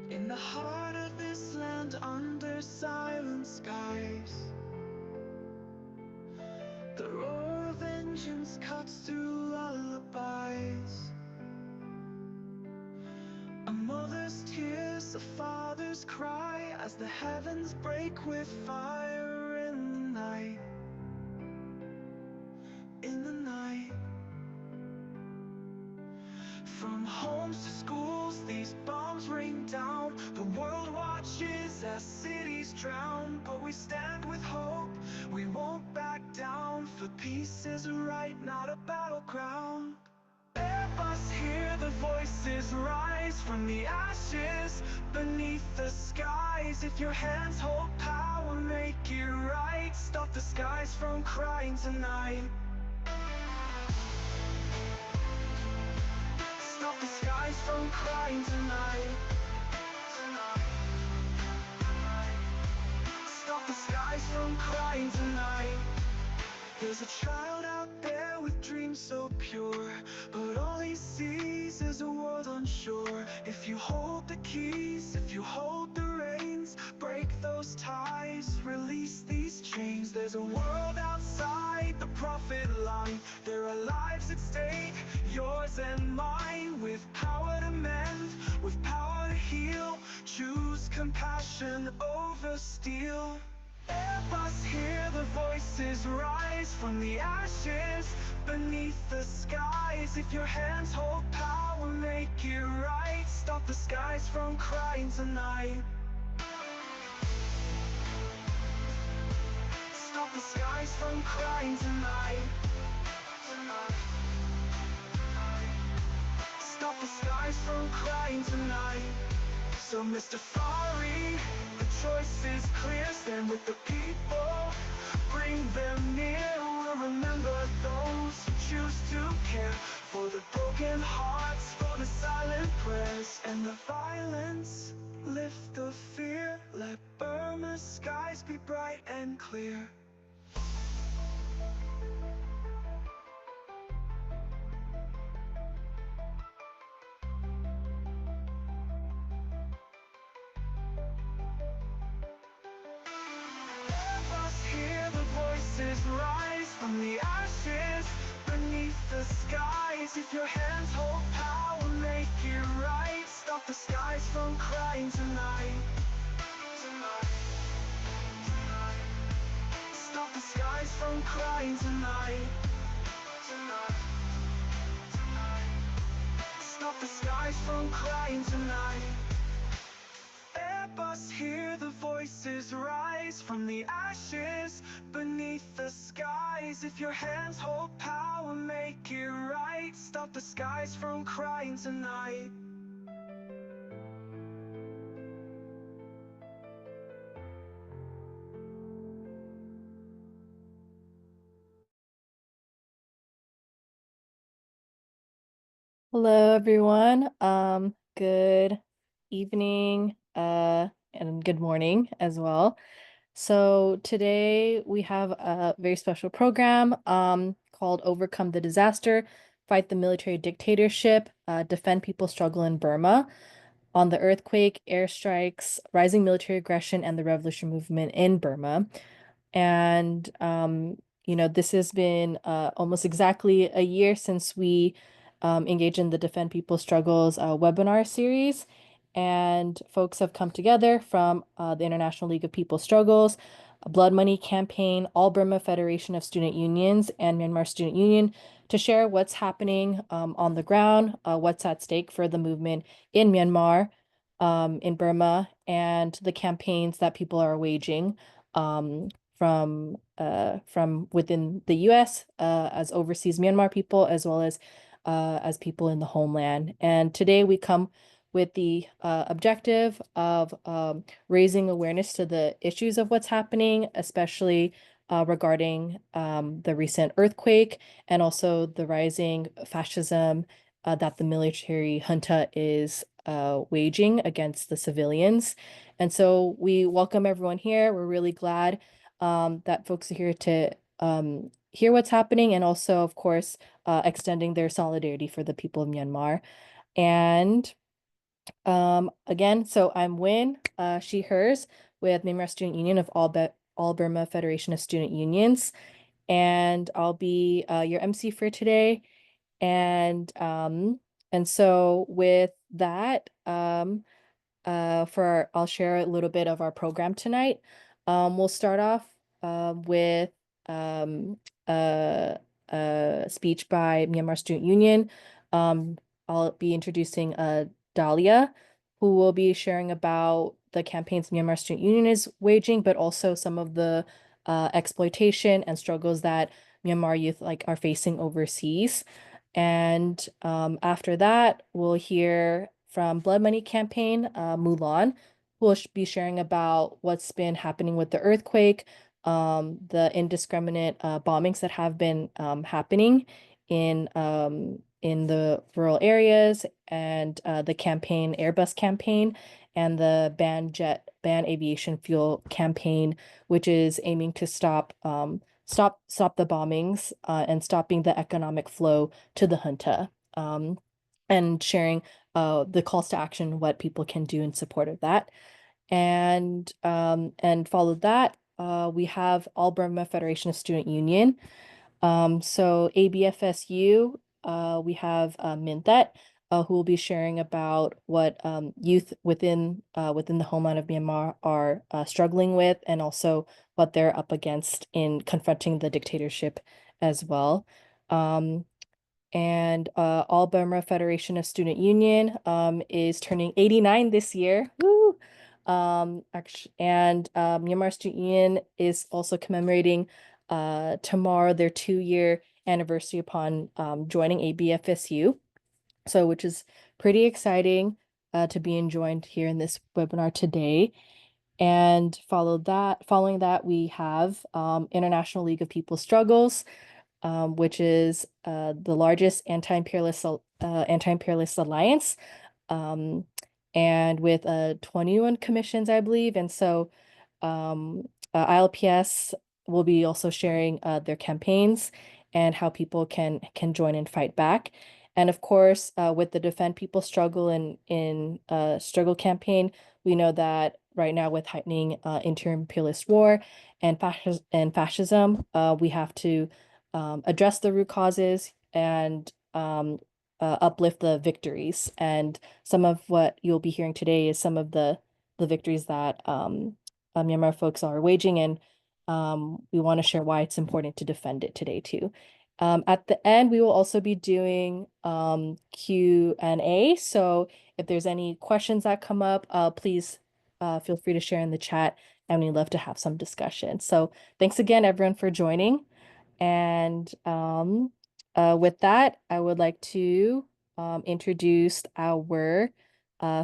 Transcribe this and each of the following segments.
In the heart of this land, under silent skies, the roar of engines cuts through lullabies. A mother's tears, a father's cry, as the heavens break with fire in the night. In the night. From homes to schools, these bombs rain down. The world watches as cities drown, but we stand with hope, we won't back down. For peace is a right, not a battleground. Airbus, hear the voices rise from the ashes beneath the skies. If your hands hold power, make it right. Stop the skies from crying tonight. Stop the skies from crying tonight. Stop the skies from crying tonight. There's a child out there with dreams so pure, but all he sees is a world unsure. If you hold the keys, if you hold the reins, break those ties, release these chains. There's a world outside the profit line. There are lives at stake, yours and mine. With power to mend, with power to heal, choose compassion over steel. Airbus, hear the voices rise from the ashes beneath the skies. If your hands hold power, make it right. Stop the skies from crying tonight. Stop the skies from crying tonight. Stop the skies from crying tonight. So Mr. Fari, the choice is clear. Stand with the people, bring them near. We'll remember those who choose to care. For the broken hearts, for the silent prayers, and the violence, lift the fear. Let Burma's skies be bright and clear. Rise from the ashes beneath the skies. If your hands hold power, make it right. Stop the skies from crying tonight. Stop the skies from crying tonight. Stop the skies from crying tonight. Airbus, hear the voices rise from the ashes beneath the skies. If your hands hold power, make it right. Stop the skies from crying tonight. Hello, everyone. Good evening, and good morning as well. So today we have a very special program, called Overcome the Disaster, Fight the Military Dictatorship, Defend People's Struggle in Burma, on the earthquake, airstrikes, rising military aggression, and the revolution movement in Burma. And, this has been almost exactly a year since we engaged in the Defend People's Struggles webinar series. And folks have come together from the International League of People's Struggles, Blood Money Campaign, All Burma Federation of Student Unions, and Myanmar Student Union to share what's happening on the ground, what's at stake for the movement in Myanmar, in Burma, and the campaigns that people are waging from within the U.S. As overseas Myanmar people, as well as people in the homeland. And today we come with the objective of raising awareness to the issues of what's happening, especially regarding the recent earthquake and also the rising fascism that the military junta is waging against the civilians. And so we welcome everyone here. We're really glad that folks are here to hear what's happening, and also, of course, extending their solidarity for the people of Myanmar. And again, so I'm Win, she, hers, with Myanmar Student Union of All Burma Federation of Student Unions, and I'll be your MC for today. And so with that, I'll share a little bit of our program tonight. We'll start off with um, a, a speech by Myanmar Student Union. I'll be introducing Dahlia, who will be sharing about the campaigns Myanmar Student Union is waging, but also some of the exploitation and struggles that Myanmar youth are facing overseas. And after that, we'll hear from Blood Money Campaign, Mulan, who will be sharing about what's been happening with the earthquake, the indiscriminate bombings that have been happening in the rural areas, and the campaign, Airbus campaign, and the ban aviation fuel campaign, which is aiming to stop the bombings and stopping the economic flow to the junta, and sharing the calls to action, what people can do in support of that. And followed that, we have All Burma Federation of Student Union. So ABFSU, we have Mintet, who will be sharing about what youth within the homeland of Myanmar are struggling with, and also what they're up against in confronting the dictatorship as well. And All Burma Federation of Student Union is turning 89 this year. Woo! And Myanmar Student Union is also commemorating tomorrow their 2-year anniversary upon joining ABFSU. So, which is pretty exciting to be joined here in this webinar today. And following that, we have International League of People's Struggles, which is the largest anti-imperialist alliance, and with 21 commissions, I believe. And so ILPS will be also sharing their campaigns and how people can join and fight back. And of course, with the Defend People Struggle in struggle campaign, we know that right now, with heightening inter-imperialist war and fascism, we have to address the root causes and uplift the victories. And some of what you'll be hearing today is some of the victories that Myanmar folks are waging, and we want to share why it's important to defend it today too. At the end, we will also be doing Q&A. So if there's any questions that come up, please feel free to share in the chat, and we'd love to have some discussion. So thanks again, everyone, for joining. And with that, I would like to introduce our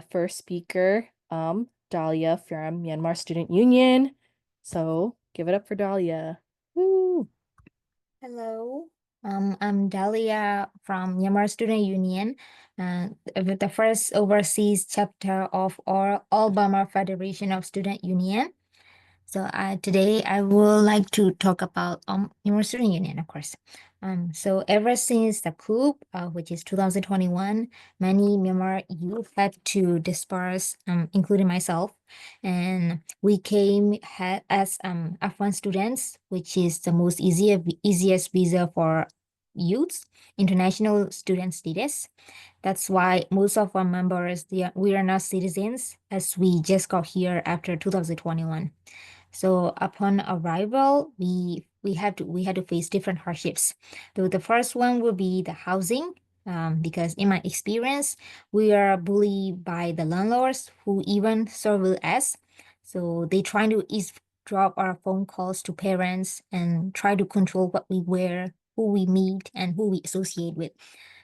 first speaker, Dahlia from Myanmar Student Union. So give it up for Dahlia. Woo! Hello, I'm Dahlia from Myanmar Student Union, with the first overseas chapter of All Burma Federation of Student Union. So today I would like to talk about Myanmar Student Union, of course. So ever since the coup, which is 2021, many Myanmar youth had to disperse, including myself, and we came as Afghan students, which is the most easiest visa for youths, international student status. That's why most of our members, we are not citizens, as we just got here after 2021. So upon arrival, we had to face different hardships. So the first one will be the housing, because in my experience, we are bullied by the landlords who even surveil us. So they try to eavesdrop our phone calls to parents and try to control what we wear, who we meet, and who we associate with.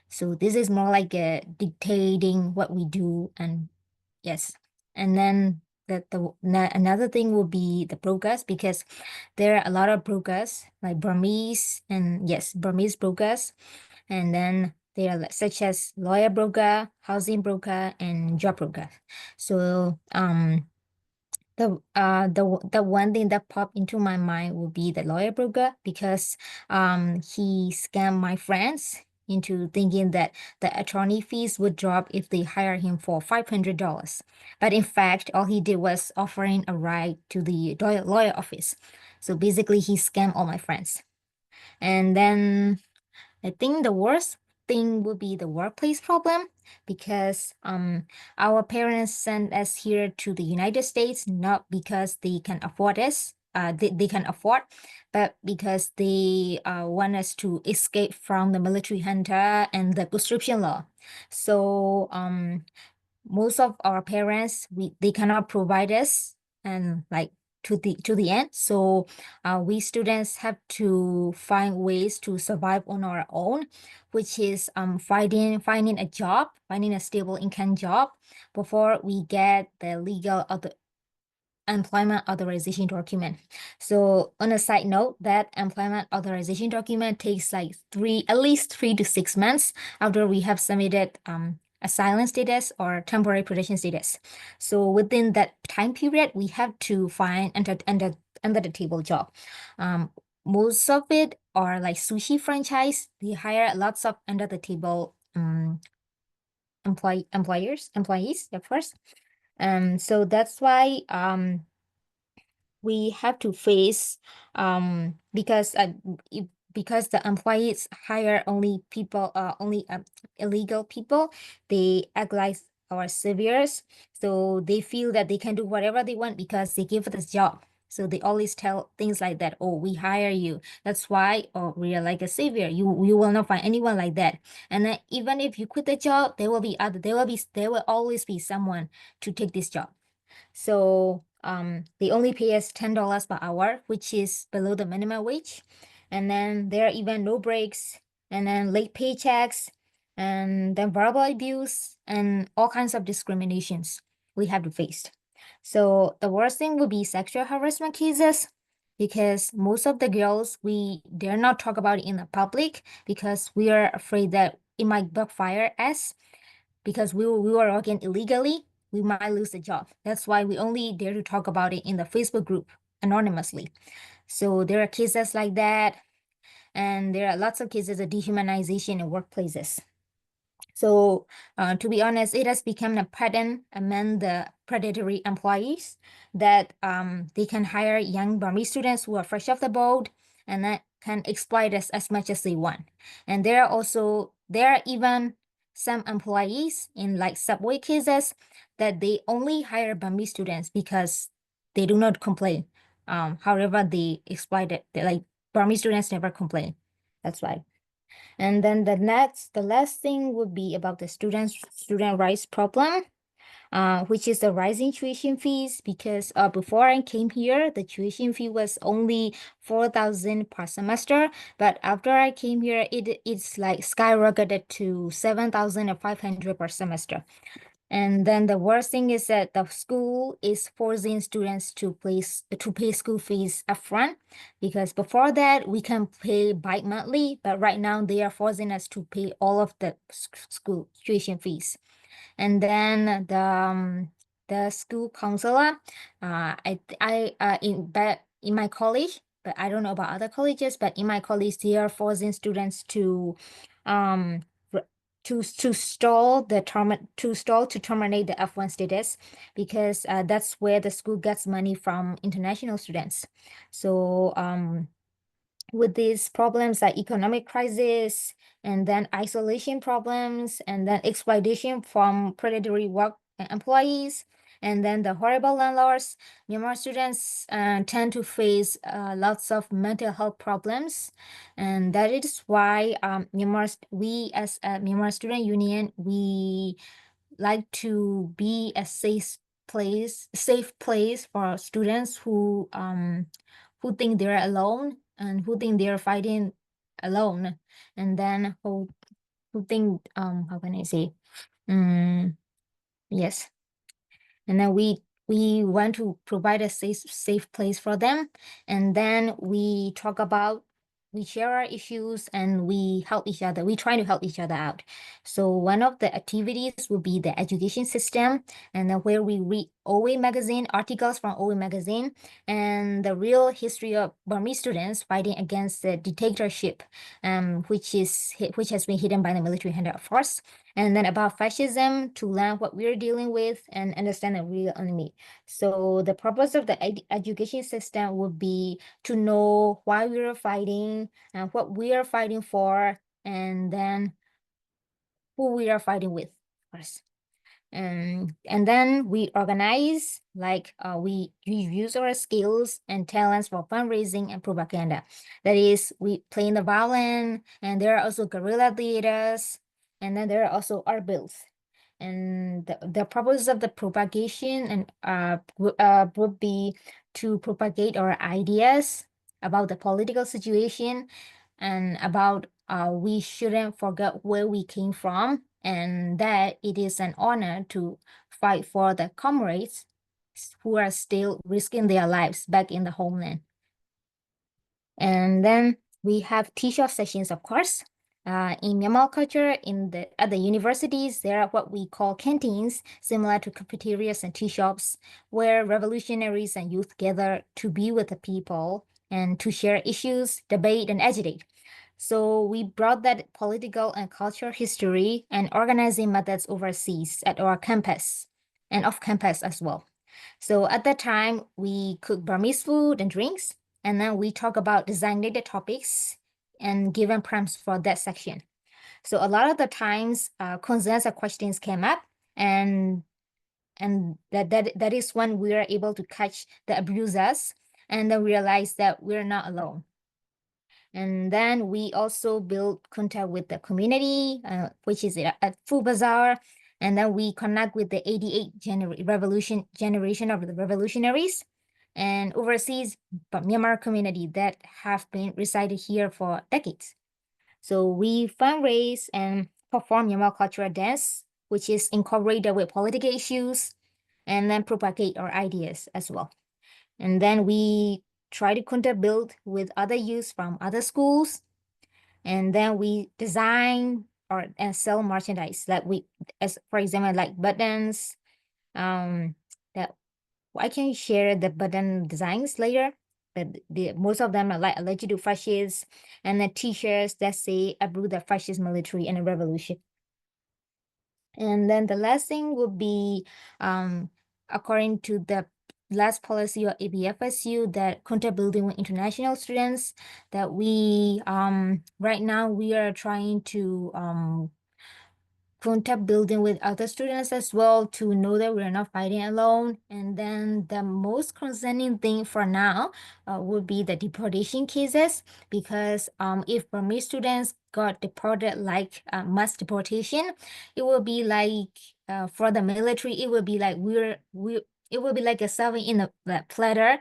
So this is more like dictating what we do, and yes. And then another thing will be the broadcast, because there are a lot of broadcasts like Burmese, and yes, Burmese broadcasts, and then They are such as lawyer broker, housing broker, and job broker. So the one thing that popped into my mind would be the lawyer broker, because he scammed my friends into thinking that the attorney fees would drop if they hire him for $500. But in fact, all he did was offering a ride to the lawyer office. So basically, he scammed all my friends. And then I think the worst thing would be the workplace problem, because our parents sent us here to the United States not because they can afford us, they can afford, but because they want us to escape from the military junta and the conscription law. So most of our parents, they cannot provide us and like to the end. So we students have to find ways to survive on our own, which is finding a job, finding a stable income job before we get the legal employment authorization document. So on a side note, that employment authorization document takes like at least 3 to 6 months after we have submitted asylum status or temporary protection status. So within that time period, we have to find under the table job. Most of it are like sushi franchise. They hire lots of under the table employees, of course. So that's why we have to face because because the employees hire only people only illegal people, they act like our saviors. So they feel that they can do whatever they want because they give us job. So they always tell things like that. Oh, we hire you. That's why, oh, we are like a savior. You will not find anyone like that. And then even if you quit the job, there will always be someone to take this job. So they only pay us $10 per hour, which is below the minimum wage. And then there are even no breaks, and then late paychecks, and then verbal abuse, and all kinds of discriminations we have to face. So the worst thing would be sexual harassment cases, because most of the girls, we dare not talk about it in the public because we are afraid that it might backfire us, because we were working illegally, we might lose the job. That's why we only dare to talk about it in the Facebook group anonymously. So there are cases like that, and there are lots of cases of dehumanization in workplaces. So to be honest, it has become a pattern among the predatory employees that they can hire young Burmese students who are fresh off the boat and that can exploit us as much as they want. And there are even some employees in like subway cases that they only hire Burmese students because they do not complain. However, they exploit it. Like Burmese students never complain. That's why. And then the last thing would be about the student rights problem, which is the rising tuition fees, because before I came here, the tuition fee was only 4,000 per semester, but after I came here, it's like skyrocketed to 7,500 per semester. And then the worst thing is that the school is forcing students to pay school fees upfront, because before that we can pay bi-monthly, but right now they are forcing us to pay all of the school tuition fees. And then the school counselor, in my college, but I don't know about other colleges, but in my college they are forcing students to um to stall to terminate the F1 status, because that's where the school gets money from international students. So with these problems like economic crisis, and then isolation problems, and then exploitation from predatory work employees, and then the horrible landlords, Myanmar students tend to face lots of mental health problems. And that is why we as a Myanmar Student Union, we like to be a safe place for students who think they're alone and who think they're fighting alone, and then who think how can I say yes, and then we want to provide a safe place for them. And then we talk about we share our issues and we help each other. We try to help each other out. So one of the activities would be the education system, and then where we read OA magazine, articles from OA magazine, and the real history of Burmese students fighting against the dictatorship, which has been hidden by the military hand, of course. And then about fascism, to learn what we're dealing with and understand the real enemy. So the purpose of the education system would be to know why we are fighting and what we are fighting for, and then who we are fighting with, of course. And then we organize, like we use our skills and talents for fundraising and propaganda. That is, we play in the violin, and there are also guerrilla theaters, and then there are also art bills. And the purpose of the propagation and would be to propagate our ideas about the political situation and about we shouldn't forget where we came from, and that it is an honor to fight for the comrades who are still risking their lives back in the homeland. And then we have tea shop sessions, of course. In Myanmar culture, at the universities, there are what we call canteens, similar to cafeterias and tea shops, where revolutionaries and youth gather to be with the people and to share issues, debate, and agitate. So we brought that political and cultural history and organizing methods overseas at our campus and off campus as well. So at that time, we cook Burmese food and drinks, and then we talk about designated topics and given prompts for that section. So a lot of the times, concerns or questions came up, and that is when we are able to catch the abusers and then realize that we're not alone. And then we also build contact with the community, which is at Food Bazaar. And then we connect with the 88 generation of the revolutionaries and overseas Myanmar community that have been resided here for decades. So we fundraise and perform Myanmar cultural dance, which is incorporated with political issues, and then propagate our ideas as well. And then we try to build with other youth from other schools. And then we design and sell merchandise that as for example, like buttons, that I can share the button designs later, but most of them are like allergic to fascists, and the t-shirts that say "Abru the fascist military and a revolution." And then the last thing would be, according to the last policy of ABFSU, that contact building with international students, that we right now we are trying to contact building with other students as well, to know that we're not fighting alone. And then the most concerning thing for now would be the deportation cases, because if Burmese students got deported, like mass deportation, it will be like for the military, it will be like it will be like a serving in the platter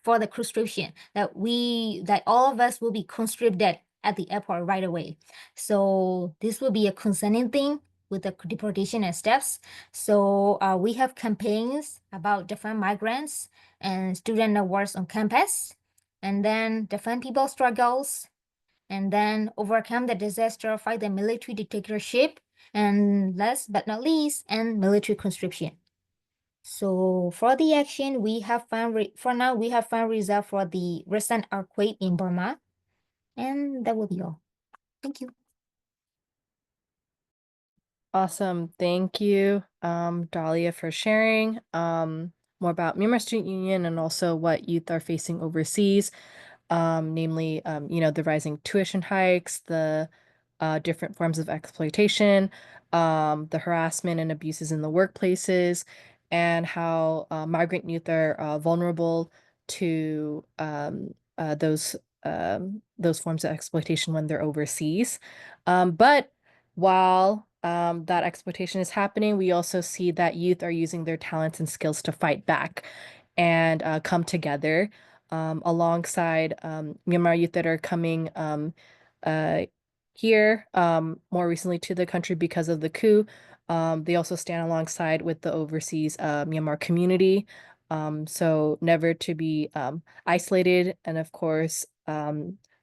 for the conscription, that all of us will be conscripted at the airport right away. So this will be a concerning thing with the deportation and steps. So we have campaigns about different migrants and student networks on campus, and then different people struggles, and then overcome the disaster, fight the military dictatorship, and last but not least, and military conscription. So for the action, we have for now we have fund reserved for the recent earthquake in Burma, and that will be all. Thank you. Awesome. Thank you, Dahlia, for sharing more about Myanmar Student Union and also what youth are facing overseas, namely, the rising tuition hikes, the different forms of exploitation, the harassment and abuses in the workplaces, and how migrant youth are vulnerable to those forms of exploitation when they're overseas. But while that exploitation is happening, we also see that youth are using their talents and skills to fight back and come together alongside Myanmar youth that are coming here more recently to the country because of the coup. They also stand alongside with the overseas Myanmar community. So never to be isolated, and of course,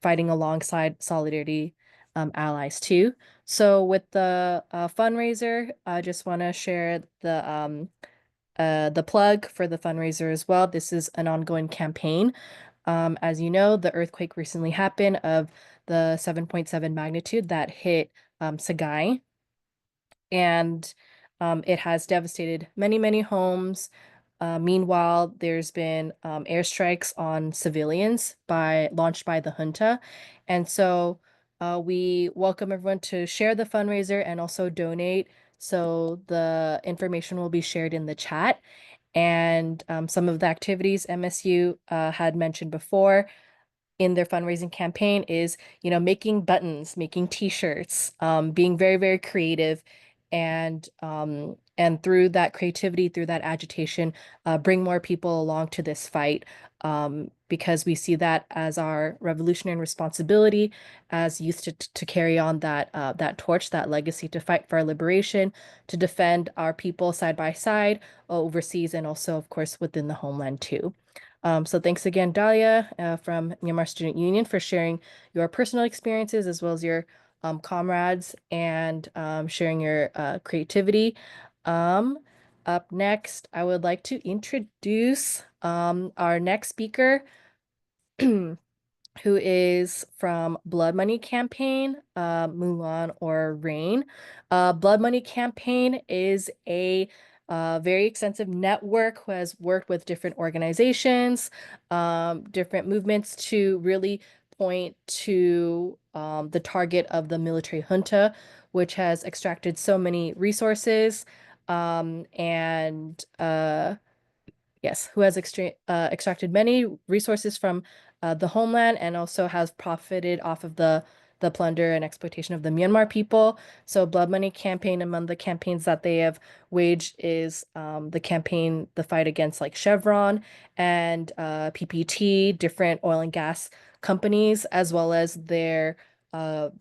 fighting alongside solidarity allies too. So with the fundraiser, I just want to share the plug for the fundraiser as well. This is an ongoing campaign. As you know, the earthquake recently happened of the 7.7 magnitude that hit Sagaing, and it has devastated many, many homes. Meanwhile, there's been airstrikes on civilians launched by the junta. And so we welcome everyone to share the fundraiser and also donate. So the information will be shared in the chat. And some of the activities MSU had mentioned before in their fundraising campaign is, making buttons, making t-shirts, being very, very creative, and through that creativity, through that agitation, bring more people along to this fight, because we see that as our revolutionary responsibility as youth to carry on that torch, that legacy, to fight for our liberation, to defend our people side by side, overseas, and also, of course, within the homeland too. So thanks again, Dahlia, from Myanmar Student Union, for sharing your personal experiences as well as your comrades, and sharing your creativity. Up next, I would like to introduce our next speaker, who is from Blood Money Campaign, Mulan or Rain. Blood Money Campaign is a very extensive network who has worked with different organizations, different movements to really point to the target of the military junta, which has extracted so many resources, and yes, who has extracted many resources from the homeland, and also has profited off of the plunder and exploitation of the Myanmar people. So Blood Money Campaign, among the campaigns that they have waged, is the fight against like Chevron and PPT, different oil and gas companies, as well as their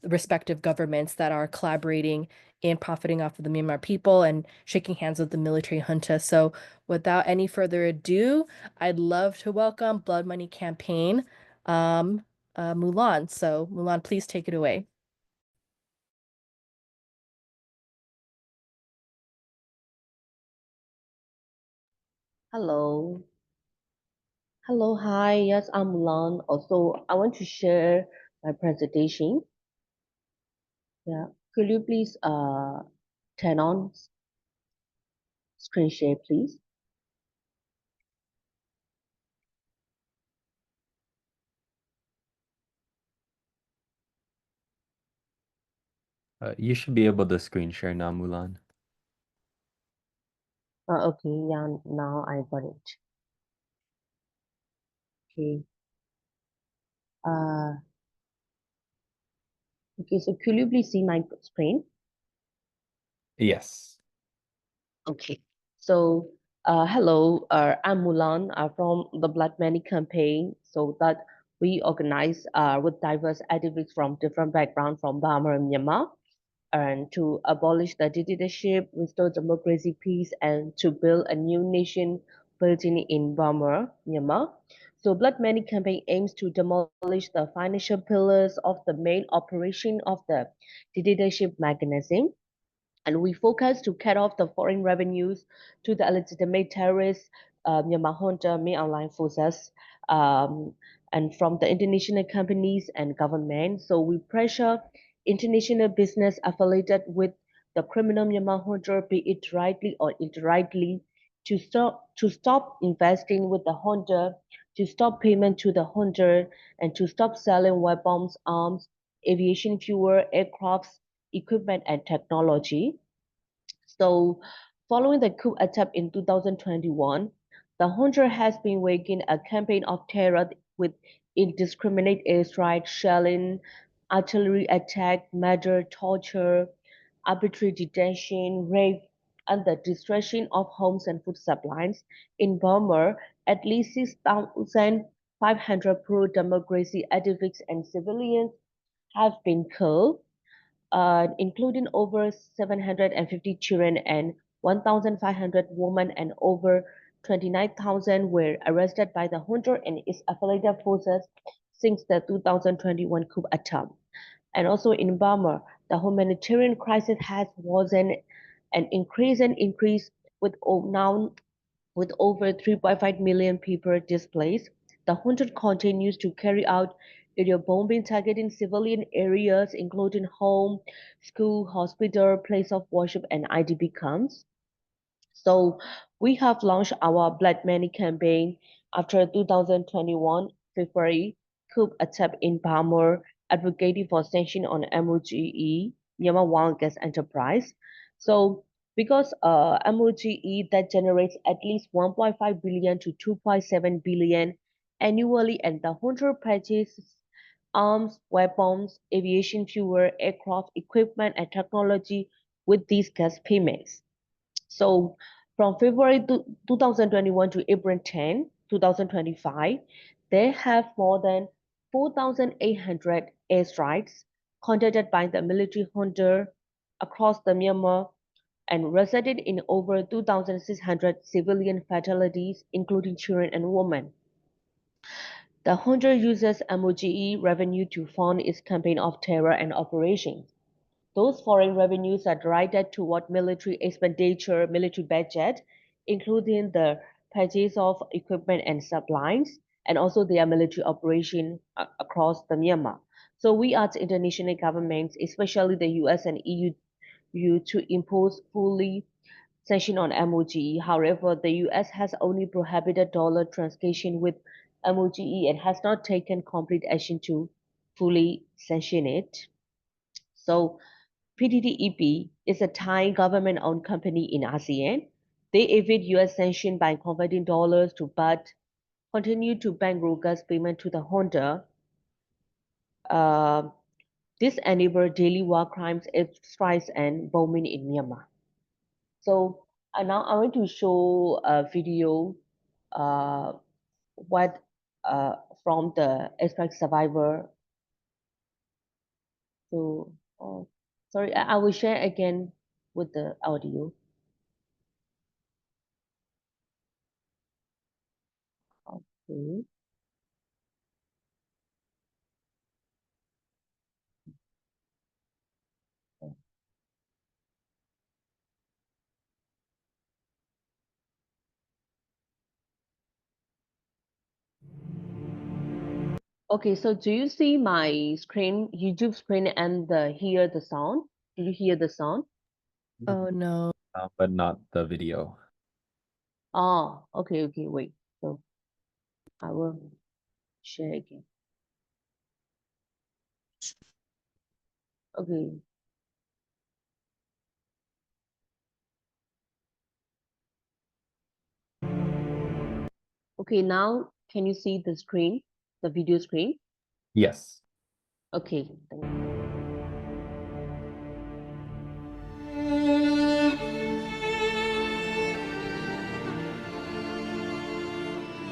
respective governments that are collaborating in profiting off of the Myanmar people and shaking hands with the military junta. So without any further ado, I'd love to welcome Blood Money Campaign, Mulan. So Mulan, please take it away. Hello. Hello, hi. Yes, I'm Lon. Also, I want to share my presentation. Yeah. Could you please turn on screen share, please? You should be able to screen share now, Mulan. Okay, yeah, now I got it. Okay. Uh, okay, so could you please see my screen? Yes. Okay. So, hello, I'm Mulan from the Blood Money campaign. So that we organize with diverse activists from different backgrounds from Burma and Myanmar, and to abolish the dictatorship, restore democracy, peace, and to build a new nation building in Burma, Myanmar. So Blood Money campaign aims to demolish the financial pillars of the main operation of the dictatorship mechanism, and we focus to cut off the foreign revenues to the illegitimate terrorists, Myanmar junta, main online forces, um, and from the international companies and government. So we pressure international business affiliated with the criminal Myanmar junta, be it directly or indirectly, to stop investing with the junta, to stop payment to the junta, and to stop selling weapons, arms, aviation fuel, aircrafts, equipment, and technology. So, following the coup attempt in 2021, the junta has been waging a campaign of terror with indiscriminate airstrikes, shelling, artillery attack, murder, torture, arbitrary detention, rape, and the destruction of homes and food supplies. In Burma, at least 6,500 pro-democracy activists and civilians have been killed, including over 750 children and 1,500 women, and over 29,000 were arrested by the junta and its affiliated forces since the 2021 coup attempt. And also in Burma, the humanitarian crisis has worsened and increase with over 3.5 million people displaced. The junta continues to carry out aerial bombing targeting civilian areas, including home, school, hospital, place of worship, and IDP camps. So we have launched our Blood Money campaign after 2021 February coup attempt in Burma, advocating for sanction on MOGE, Myanmar Oil and Gas Enterprise. So because MOGE that generates at least 1.5 billion to 2.7 billion annually, and the junta purchases arms, weapons, aviation fuel, aircraft equipment, and technology with these gas payments. So from February 2021 to April 10, 2025, they have more than 4,800 airstrikes conducted by the military junta across the Myanmar and resulted in over 2,600 civilian fatalities, including children and women. The junta uses MOGE revenue to fund its campaign of terror and operations. Those foreign revenues are directed toward military expenditure, military budget, including the purchase of equipment and supplies, and also their military operation across the Myanmar. So we urge international governments, especially the US and EU, to impose fully sanction on MOGE. However, the US has only prohibited dollar transaction with MOGE and has not taken complete action to fully sanction it. So PTTEP is a Thai government-owned company in ASEAN. They evade US sanctions by converting dollars to baht, continue to bankroll gas payment to the junta. This enables daily war crimes, strikes, and bombing in Myanmar. So now I want to show a video what from the airstrike survivor. So, sorry, I will share again with the audio. Okay. Okay, so do you see my screen, YouTube screen, and hear the sound? Do you hear the sound? Oh no. But not the video. Oh, okay, wait. So I will share again. Okay. Okay, now can you see the screen, the video screen? Yes. Okay, thank you.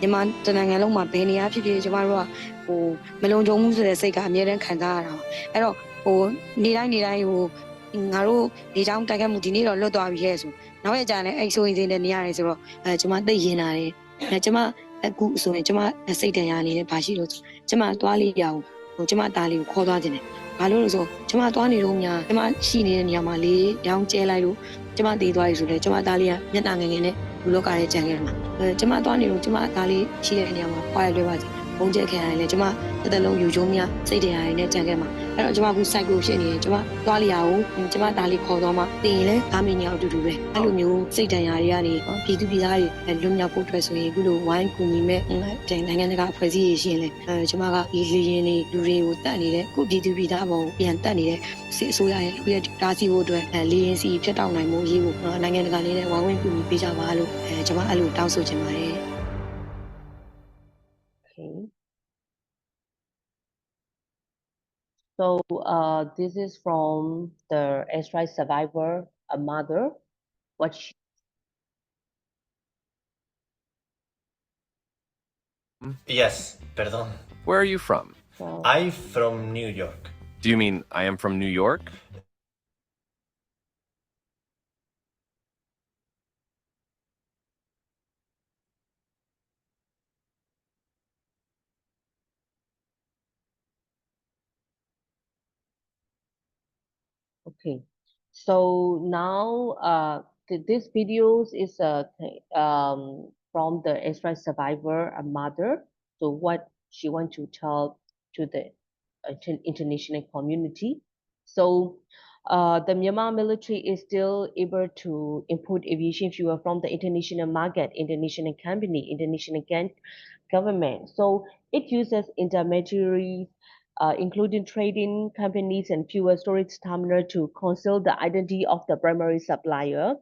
မြန်မာတနိုင်ငံလုံးမှာဘယ်နေရာဖြစ်ဖြစ်ကျမတို့ကမလုံခြုံမှုဆိုတဲ့စိတ်ကအမြဲတမ်းခံစားရတာပါအဲ့တော့နေ့တိုင်းငါတို့နေချောင်းတိုက်ခတ်မှုဒီနေ့တော့လွတ်သွားပြီရဲ့ဆိုနောက်ရက်ကျရင်အဲ့ဆိုရင်စိတ်နဲ့နေရတယ်ဆိုတော့ကျမသိရင်လာတယ်ကျမအခုဆိုရင်ကျမစိတ်တရားနေတယ်ဘာရှိလို့ကျမသွားလေးရအောင်ကျမသားလေးကိုခေါ်သွားခြင်းတယ်ဘာလို့လဲဆိုကျမသွားနေတော့များကျမရှိနေတဲ့နေရာမှာလေးရောင်းကျဲလိုက်လို့ကျမတည်သွားပြီဆိုလဲကျမသားလေးကမျက်နှာငယ်ငယ်နဲ့လူလောကရဲ့ကြံခဲ့မှာကျမသွားနေတော့ကျမသားလေးရှိတဲ့နေရာမှာခွာရလွဲပါစေဘုံကျက်ခံရတယ်လေကျမတစ်သက်လုံးယူကျုံးများစိတ်တရားရည်နဲ့ကြံခဲ့မှာအဲ့တော့ကျမအခု psych ကိုဖြစ်နေတယ်ကျမသွားလျာကိုကျမသားလေးခေါ်သွားမှတင်ရင်လည်းကားမင်းညာအတူတူပဲအဲ့လိုမျိုးစိတ်တရားတွေကနေပြည်သူပြည်သားတွေလွတ်မြောက်ဖို့အတွက်ဆိုရင်အခုလိုဝိုင်းကူညီမဲ့နိုင်ငံတကာအဖွဲ့အစည်းတွေရှိရင်လေကျမကဒီလေရင်တွေလူတွေကိုတတ်နေတဲ့ခုပြည်သူပြည်သားပေါ်ပြန်တတ်နေတဲ့စစ်အစိုးရရဲ့လူရဲ့တားဆီးဖို့အတွက်လေရင်စီဖြတ်တောက်နိုင်မှုရေးကိုနိုင်ငံတကာလေးနဲ့ဝိုင်းဝန်းကူညီပေးကြပါလို့ကျမအဲ့လိုတောင်းဆိုချင်ပါတယ် Okay. So this is from the airstrike survivor, a mother. What she Yes, perdón. Where are you from? I'm from New York. Do you mean I am from New York? Okay, so now this videos is from the airstrike survivor, a mother. So what she want to tell to the international community. So the Myanmar military is still able to import aviation fuel from the international market, international company, international government. So it uses intermediaries, including trading companies and fuel storage terminal to conceal the identity of the primary supplier.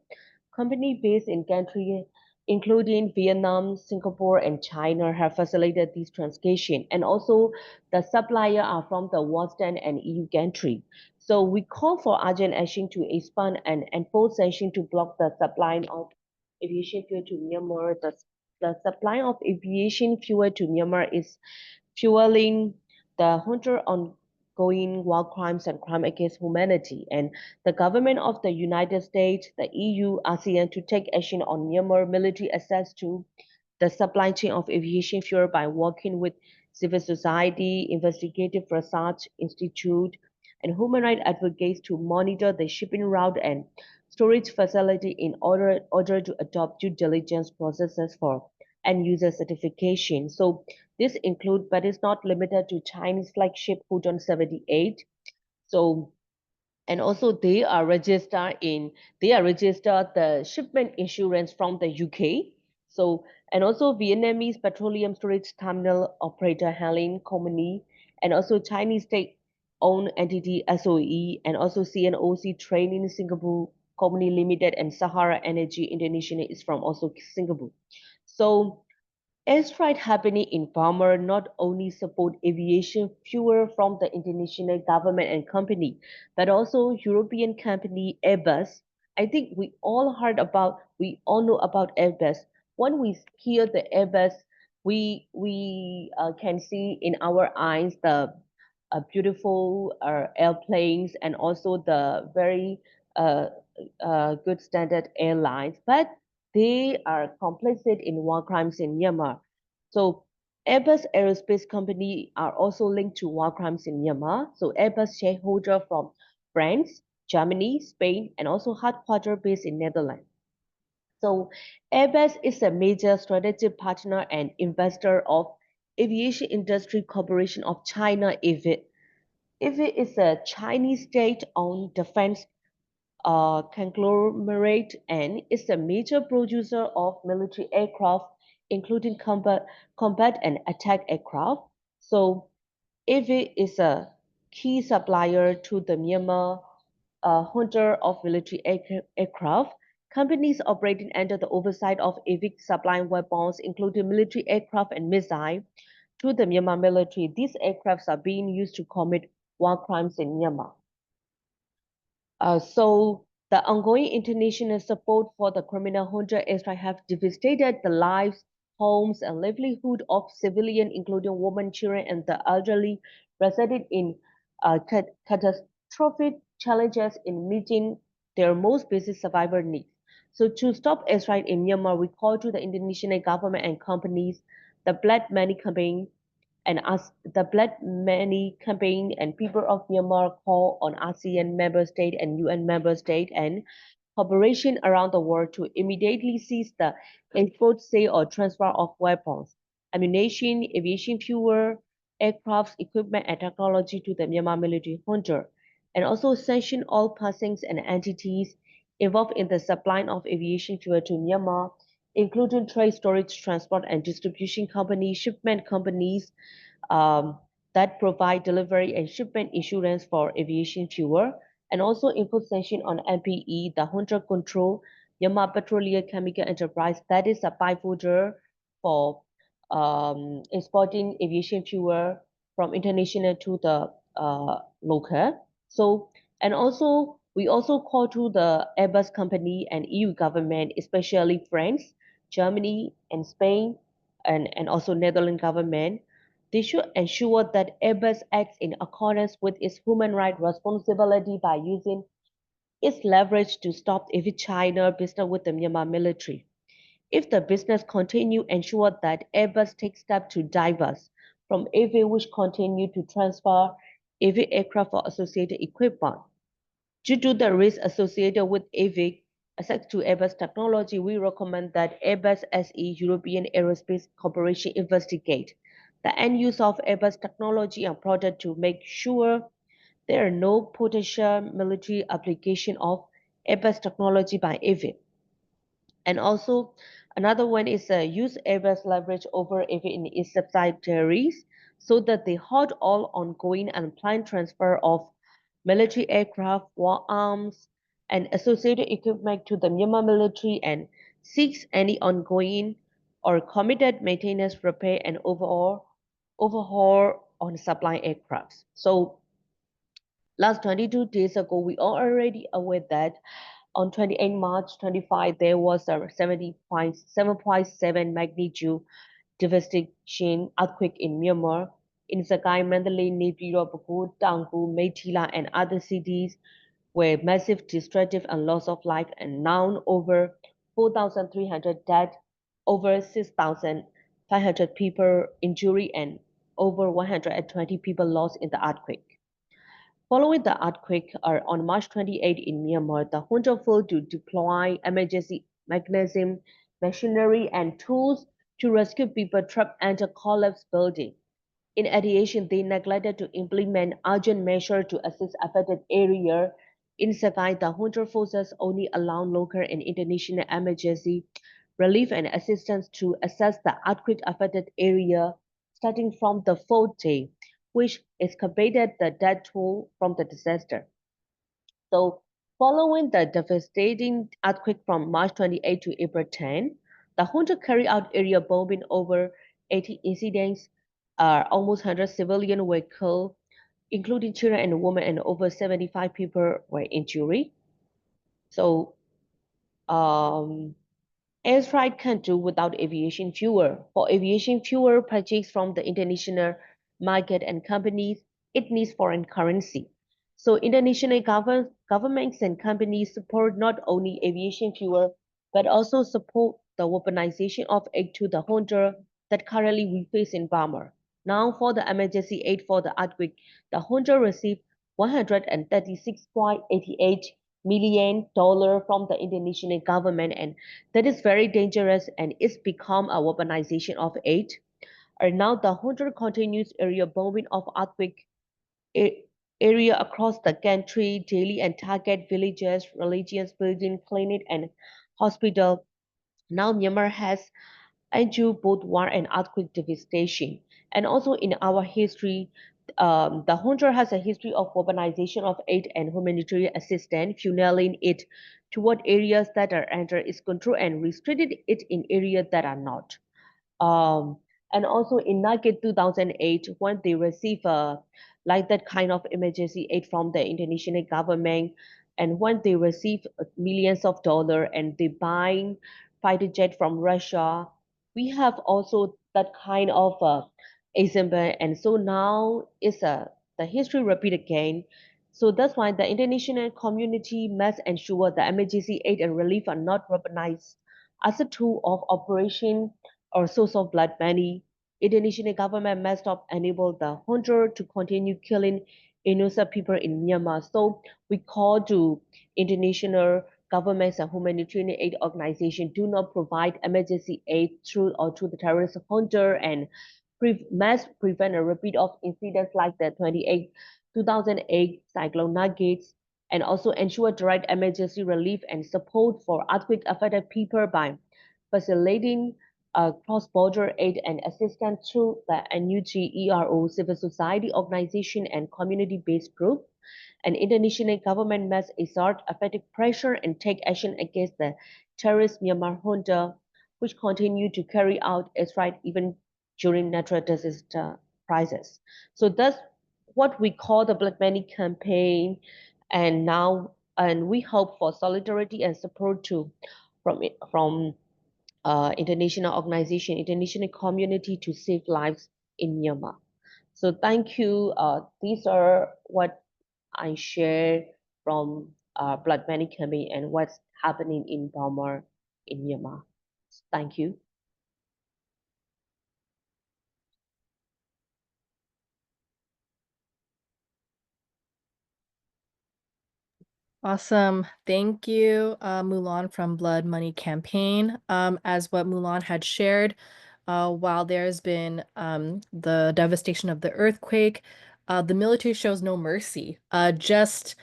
Company based in country including Vietnam, Singapore, and China have facilitated this transaction. And also the supplier are from the Western and EU country. So we call for urgent action to expand and enforce sanction to block the supply of aviation fuel to Myanmar. The supply of aviation fuel to Myanmar is fueling the hunter ongoing war crimes and crime against humanity. And the government of the United States, the EU, ASEAN to take action on Myanmar military access to the supply chain of aviation fuel by working with civil society, investigative research institute, and human rights advocates to monitor the shipping route and storage facility in order to adopt due diligence processes for end user certification. So this include, but is not limited to Chinese flagship Hudon 78. So and also they are registered the shipment insurance from the UK. So and also Vietnamese petroleum storage terminal operator handling company and also Chinese state owned entity SOE and also CNOC training Singapore company limited and Sahara Energy International is from also Singapore. So airstrike happening in Burma not only support aviation fuel from the international government and company, but also European company Airbus. I think we all know about Airbus. When we hear the Airbus, we can see in our eyes the beautiful airplanes and also the very uh, good standard airlines, but they are complicit in war crimes in Myanmar. So Airbus Aerospace Company are also linked to war crimes in Myanmar. So Airbus shareholder from France, Germany, Spain, and also headquarters based in Netherlands. So Airbus is a major strategic partner and investor of Aviation Industry Corporation of China, AVIC. AVIC is a Chinese state-owned defense conglomerate and is a major producer of military aircraft, including combat and attack aircraft. So AV is a key supplier to the Myanmar hunter of military aircraft. Companies operating under the oversight of AVIC supplying weapons, including military aircraft and missiles, to the Myanmar military. These aircrafts are being used to commit war crimes in Myanmar. So the ongoing international support for the criminal junta airstrike have devastated the lives, homes, and livelihood of civilians, including women, children, and the elderly, resulted in catastrophic challenges in meeting their most basic survival needs. So to stop airstrike in Myanmar, we call to the international government and companies, the Blood Money campaign, and as the Blood Money campaign and people of Myanmar call on ASEAN member state and UN member state and corporations around the world to immediately cease the import, sale, or transfer of weapons, ammunition, aviation fuel, aircraft, equipment, and technology to the Myanmar military junta, and also sanction all persons and entities involved in the supply of aviation fuel to Myanmar, including trade, storage, transport, and distribution companies, shipment companies that provide delivery and shipment insurance for aviation fuel, and also impose sanction on MPE, the Hunter Control Myanmar Petroleum Chemical Enterprise, that is a byfolder for exporting aviation fuel from international to the local. So, and also we also call to the Airbus company and EU government, especially France, Germany, and Spain, and also Netherlands government. They should ensure that Airbus acts in accordance with its human rights responsibility by using its leverage to stop every China business with the Myanmar military. If the business continue, ensure that Airbus takes steps to divest from AV which continue to transfer AV aircraft or associated equipment. Due to the risk associated with AVIC, access to Airbus technology, we recommend that Airbus SE European Aerospace Corporation investigate the end use of Airbus technology and product to make sure there are no potential military application of Airbus technology by AVIC. And also, another one is use Airbus leverage over AVIC in its subsidiaries so that they halt all ongoing and planned transfer of military aircraft, war arms, and associated equipment to the Myanmar military and seeks any ongoing or committed maintenance, repair, and overhaul on supply aircrafts. So last 22 days ago, we are already aware that on 28 March 25, there was a 7.7 magnitude devastation earthquake in Myanmar, in Sagaing, Mandalay, Naypyidaw, Bago, Tangpu, Meithila, and other cities where massive destructive and loss of life, and now over 4,300 dead, over 6,500 people injured, and over 120 people lost in the earthquake. Following the earthquake on March 28 in Myanmar, the junta failed to deploy emergency mechanism, machinery, and tools to rescue people trapped under collapsed buildings. In addition, they neglected to implement urgent measures to assist affected areas. In Sagaing, the junta forces only allowed local and international emergency relief and assistance to assess the earthquake-affected area starting from the fourth day, which excavated the death toll from the disaster. So, following the devastating earthquake from March 28 to April 10, the junta carried out area bombing over 80 incidents. Almost 100 civilians were killed, including children and women, and over 75 people were injured. So, airstrike can do without aviation fuel. For aviation fuel purchased from the international market and companies, it needs foreign currency. So international governments and companies support not only aviation fuel, but also support the weaponization of aid to the junta that currently we face in Burma. Now for the emergency aid for the earthquake, the junta received $136.88 million from the Indonesian government, and that is very dangerous, and it's become a weaponization of aid. And now the junta continues area bombing of earthquake area across the country daily and target villages, religious buildings, clinic, and hospital. Now Myanmar has endured both war and earthquake devastation. And also in our history, the junta has a history of weaponization of aid and humanitarian assistance, funneling it toward areas that are under its control and restricted it in areas that are not. Um, and also in Nugget 2008, when they receive like that kind of emergency aid from the Indonesian government, and when they receive millions of dollars and they buy fighter jet from Russia, we have also that kind of example. And so now is the history repeat again. So that's why the international community must ensure the emergency aid and relief are not weaponized as a tool of operation or source of blood money. Indonesian government must stop enable the junta to continue killing innocent people in Myanmar. So we call to international governments and humanitarian aid organizations do not provide emergency aid through the terrorist junta, and must prevent a repeat of incidents like the 2008 cyclone Nuggets, and also ensure direct emergency relief and support for earthquake affected people by facilitating cross-border aid and assistance through the NUGERO, civil society organization, and community-based group. And international government must exert effective pressure and take action against the terrorist Myanmar junta, which continue to carry out airstrikes even during natural disaster crisis. So that's what we call the Blood Money campaign, and now we hope for solidarity and support too from international organization, international community to save lives in Myanmar. So thank you. These are what I share from Blood Money campaign and what's happening in Burma, in Myanmar. Thank you. Awesome. Thank you, Mulan from Blood Money Campaign. As what Mulan had shared, while there's been the devastation of the earthquake, the military shows no mercy. Just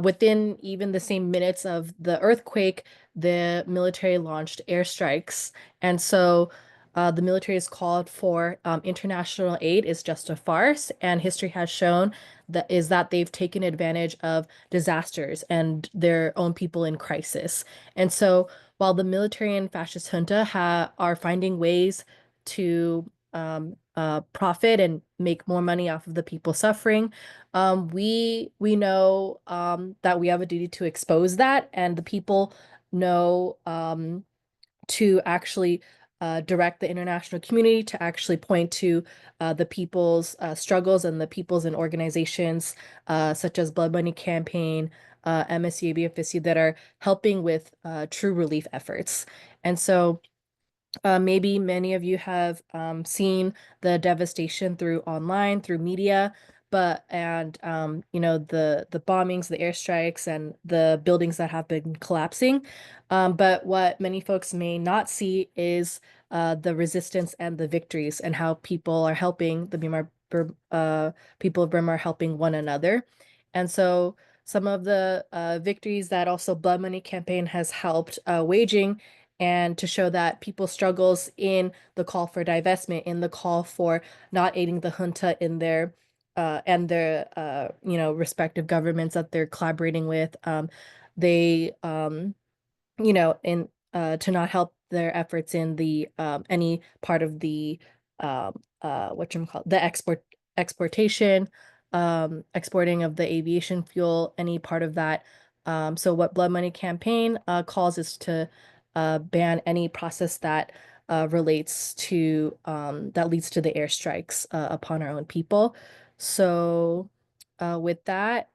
within even the same minutes of the earthquake, the military launched airstrikes. And so the military has called for international aid is just a farce, and history has shown that they've taken advantage of disasters and their own people in crisis. And so while the military and fascist junta are finding ways to profit and make more money off of the people suffering, we know that we have a duty to expose that, and the people know to actually direct the international community to actually point to the people's struggles and the people's and organizations such as Blood Money Campaign, MSU, ABFSU that are helping with true relief efforts. And so maybe many of you have seen the devastation through online, through media, you know, the bombings, the airstrikes, and the buildings that have been collapsing. But what many folks may not see is the resistance and the victories and how people are helping the people of Burma are helping one another. And so some of the victories that also Blood Money Campaign has helped waging, and to show that people's struggles in the call for divestment, in the call for not aiding the junta in their and their you know, respective governments that they're collaborating with, they you know, in to not help their efforts in the any part of the whatchamacallit, the exportation, exporting of the aviation fuel, any part of that. So what Blood Money Campaign calls is to ban any process that relates to that leads to the airstrikes upon our own people. So with that,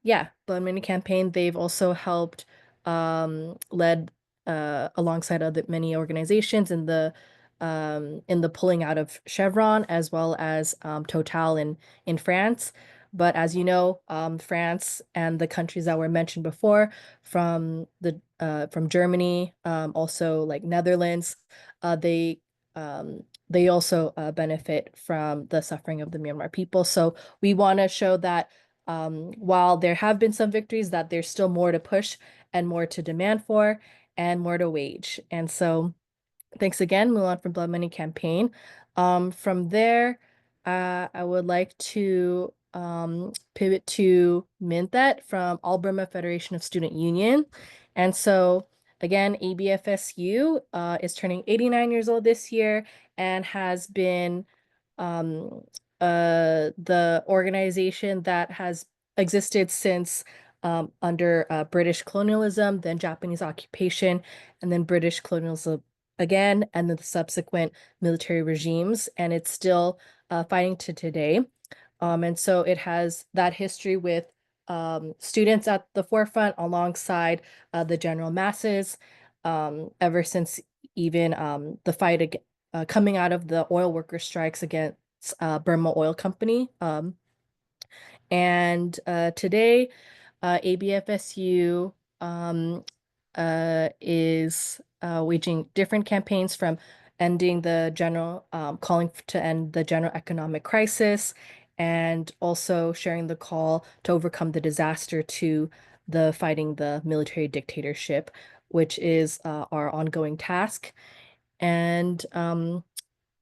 yeah, Blood Money Campaign, they've also helped led alongside other many organizations in the pulling out of Chevron, as well as Total in France. But as you know, France and the countries that were mentioned before, from Germany, also like Netherlands, they they also benefit from the suffering of the Myanmar people. So we want to show that while there have been some victories, that there's still more to push and more to demand for and more to wage. And so thanks again, Mulan from Blood Money Campaign. From there, I would like to pivot to Minthat from All Burma Federation of Student Union. And so again, ABFSU is turning 89 years old this year and has been um, the organization that has existed since under British colonialism, then Japanese occupation, and then British colonialism again, and then the subsequent military regimes, and it's still fighting to today. And so it has that history with students at the forefront alongside the general masses, ever since even the fight coming out of the oil worker strikes against Burma Oil Company. And today, ABFSU is waging different campaigns, from ending the general, calling to end the general economic crisis, and also sharing the call to overcome the disaster, to the fighting the military dictatorship, which is our ongoing task. And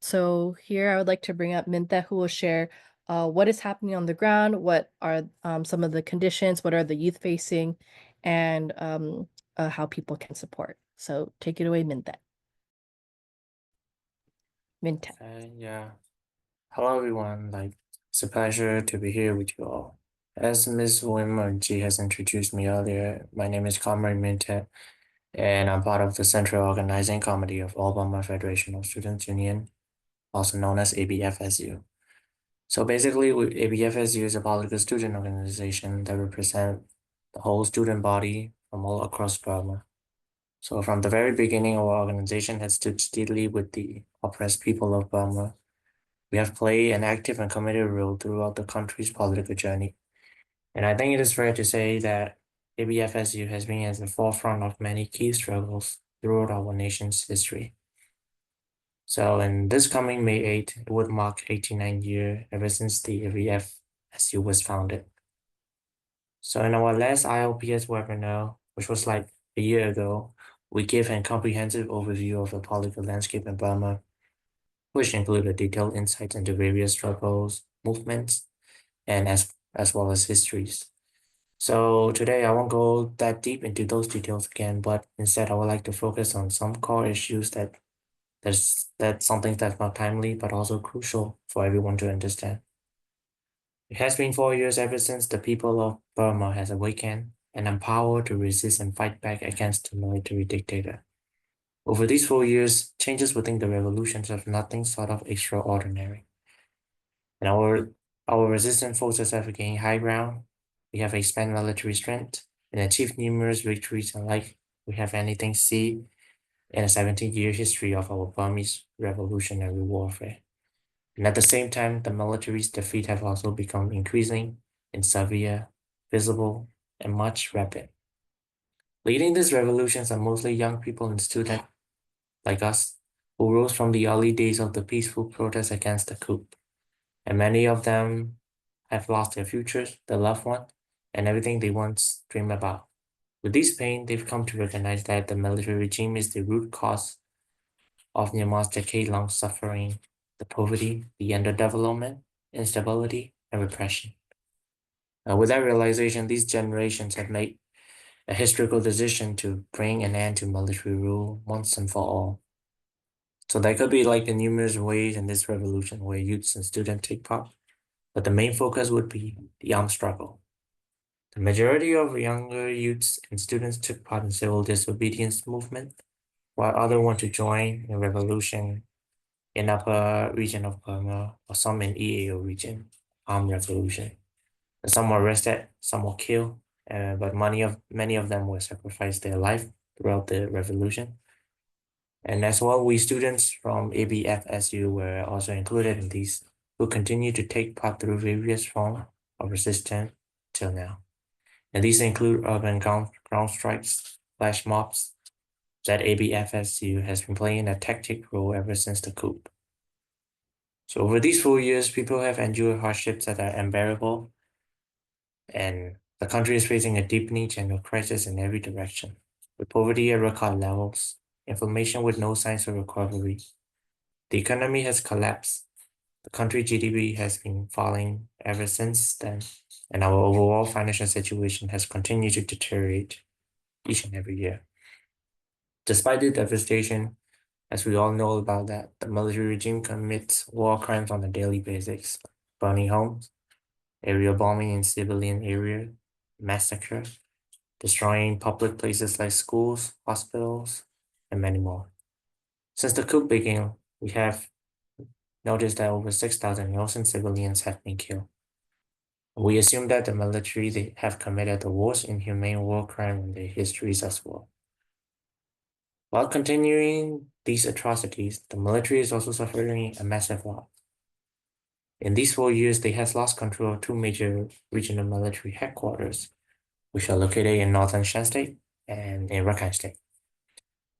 so here I would like to bring up Mintha, who will share what is happening on the ground, what are some of the conditions, what are the youth facing, and how people can support. So take it away, Mintha. Mintha. Yeah. Hello, everyone. It's a pleasure to be here with you all. As Ms. Wimmerji has introduced me earlier, my name is Comrade Mintet, and I'm part of the Central Organizing Committee of All Burma Federation of Student Union, also known as ABFSU. So basically, ABFSU is a political student organization that represents the whole student body from all across Burma. So from the very beginning, our organization has stood steadily with the oppressed people of Burma. We have played an active and committed role throughout the country's political journey. And I think it is fair to say that ABFSU has been at the forefront of many key struggles throughout our nation's history. So in this coming May 8, it would mark 89 years ever since the ABFSU was founded. So in our last ILPS webinar, which was like a year ago, we gave a comprehensive overview of the political landscape in Burma, which included detailed insights into various struggles, movements, and as well as histories. So today I won't go that deep into those details again, but instead I would like to focus on some core issues that's something that's not timely, but also crucial for everyone to understand. It has been 4 years ever since the people of Burma has awakened and empowered to resist and fight back against the military dictator. Over these 4 years, changes within the revolutions have nothing sort of extraordinary. And our resistance forces have gained high ground. We have expanded military strength and achieved numerous victories unlike we have anything seen in a 17-year history of our Burmese revolutionary warfare. And at the same time, the military's defeat have also become increasing and severe, visible, and much rapid. Leading these revolutions are mostly young people and students like us who rose from the early days of the peaceful protest against the coup. And many of them have lost their futures, their loved one, and everything they once dreamed about. With this pain, they've come to recognize that the military regime is the root cause of Myanmar's decade-long suffering, the poverty, the underdevelopment, instability, and repression. With that realization, these generations have made a historical decision to bring an end to military rule once and for all. So there could be like the numerous ways in this revolution where youths and students take part, but the main focus would be the armed struggle. The majority of younger youths and students took part in civil disobedience movement, while others want to join a revolution in upper region of Burma or some in EAO region, armed revolution. And some were arrested, some were killed, but many of them were sacrificed their life throughout the revolution. And as well, we students from ABFSU were also included in these, who continue to take part through various forms of resistance till now. And these include urban ground strikes, flash mobs, that ABFSU has been playing a tactic role ever since the coup. So over these 4 years, people have endured hardships that are unbearable, and the country is facing a deepening general crisis in every direction, with poverty at record levels, inflation with no signs of recovery. The economy has collapsed. The country GDP has been falling ever since then, and our overall financial situation has continued to deteriorate each and every year. Despite the devastation, as we all know about that, the military regime commits war crimes on a daily basis, burning homes, aerial bombing in civilian areas, massacre, destroying public places like schools, hospitals, and many more. Since the coup began, we have noticed that over 6,000 innocent civilians have been killed. We assume that the military they have committed the worst inhumane war crime in their histories as well. While continuing these atrocities, the military is also suffering a massive loss. In these 4 years, they have lost control of 2 major regional military headquarters, which are located in northern Shan State and in Rakhine State.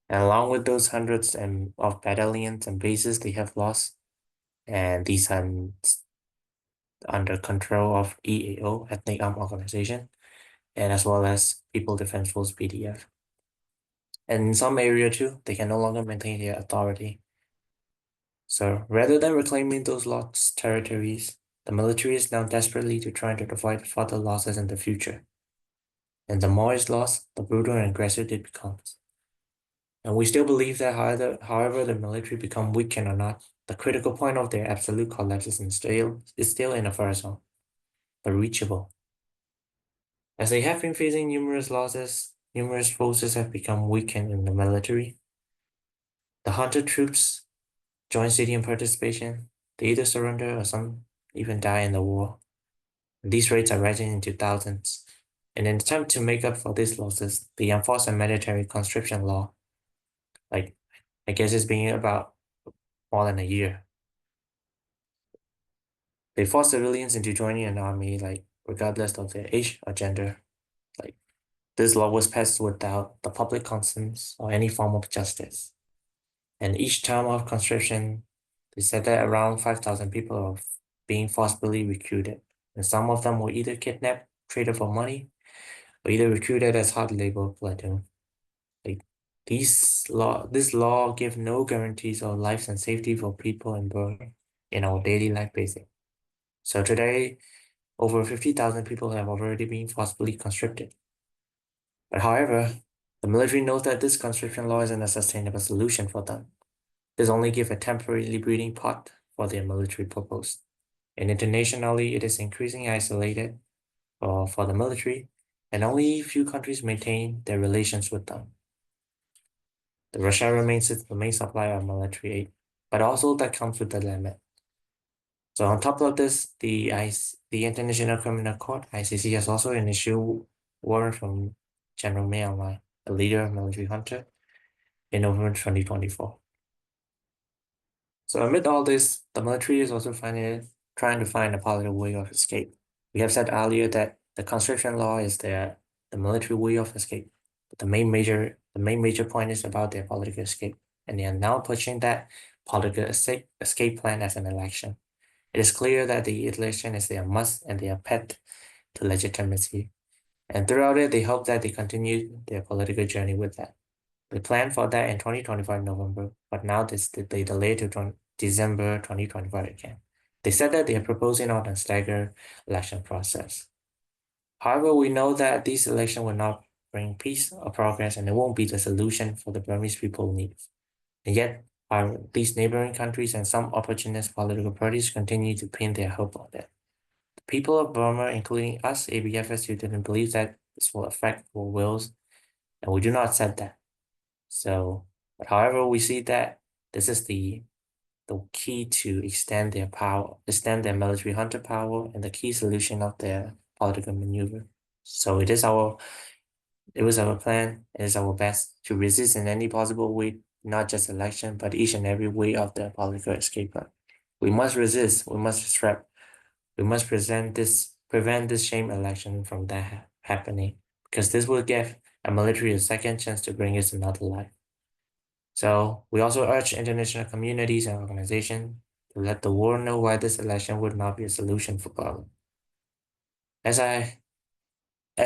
And along with those hundreds of battalions and bases they have lost, and these are under control of EAO, Ethnic Armed Organization, and as well as People Defense Force PDF. And in some area too, they can no longer maintain their authority. So rather than reclaiming those lost territories, the military is now desperately trying to avoid further losses in the future. And the more is lost, the brutal and aggressive it becomes. And we still believe that however the military become weakened or not, the critical point of their absolute collapse is still in a far zone, but reachable. As they have been facing numerous losses, numerous forces have become weakened in the military. The hunted troops join civilian participation. They either surrender or some even die in the war. And these rates are rising into thousands. In an attempt to make up for these losses, they enforce a military conscription law. Like, I guess it's been about more than a year. They force civilians into joining an army, like regardless of their age or gender. Like This law was passed without the public consent or any form of justice. And each term of conscription, they said that around 5,000 people are being forcibly recruited. And some of them were either kidnapped, traded for money, or either recruited as hard labor platoon. Like this law give no guarantees of life and safety for people in Burma in our daily life basis. So today, over 50,000 people have already been forcibly conscripted. But however, the military knows that this conscription law isn't a sustainable solution for them. This only give a temporary breeding pot for their military purpose. And internationally, it is increasingly isolated for the military, and only few countries maintain their relations with them. Russia remains the main supplier of military aid, but also that comes with a limit. So on top of this, the International Criminal Court, ICC, has also issued warrant from General Myanmar, a leader of military junta, in November 2024. So amid all this, the military is also trying to find a political way of escape. We have said earlier that the conscription law is the military way of escape. But the main major point is about their political escape, and they are now pushing that political escape plan as an election. It is clear that the election is their must and their path to legitimacy. And throughout it, they hope that they continue their political journey with that. They planned for that in 2025 November, but now they delayed to December 2025 again. They said that they are proposing on a staggered election process. However, we know that these elections will not bring peace or progress, and it won't be the solution for the Burmese people's needs. And yet, these neighboring countries and some opportunist political parties continue to pin their hope on it. The people of Burma, including us, ABFSU, didn't believe that this will affect our wills, and we do not accept that. So, but however, we see that this is the key to extend their power, extend their military junta power, and the key solution of their political maneuver. So it was our plan, it is our best to resist in any possible way, not just election, but each and every way of the political escape plan. We must resist, we must disrupt, we must prevent this shame election from that happening, because this will give a military a second chance to bring us another life. So we also urge international communities and organizations to let the world know why this election would not be a solution for Burma. As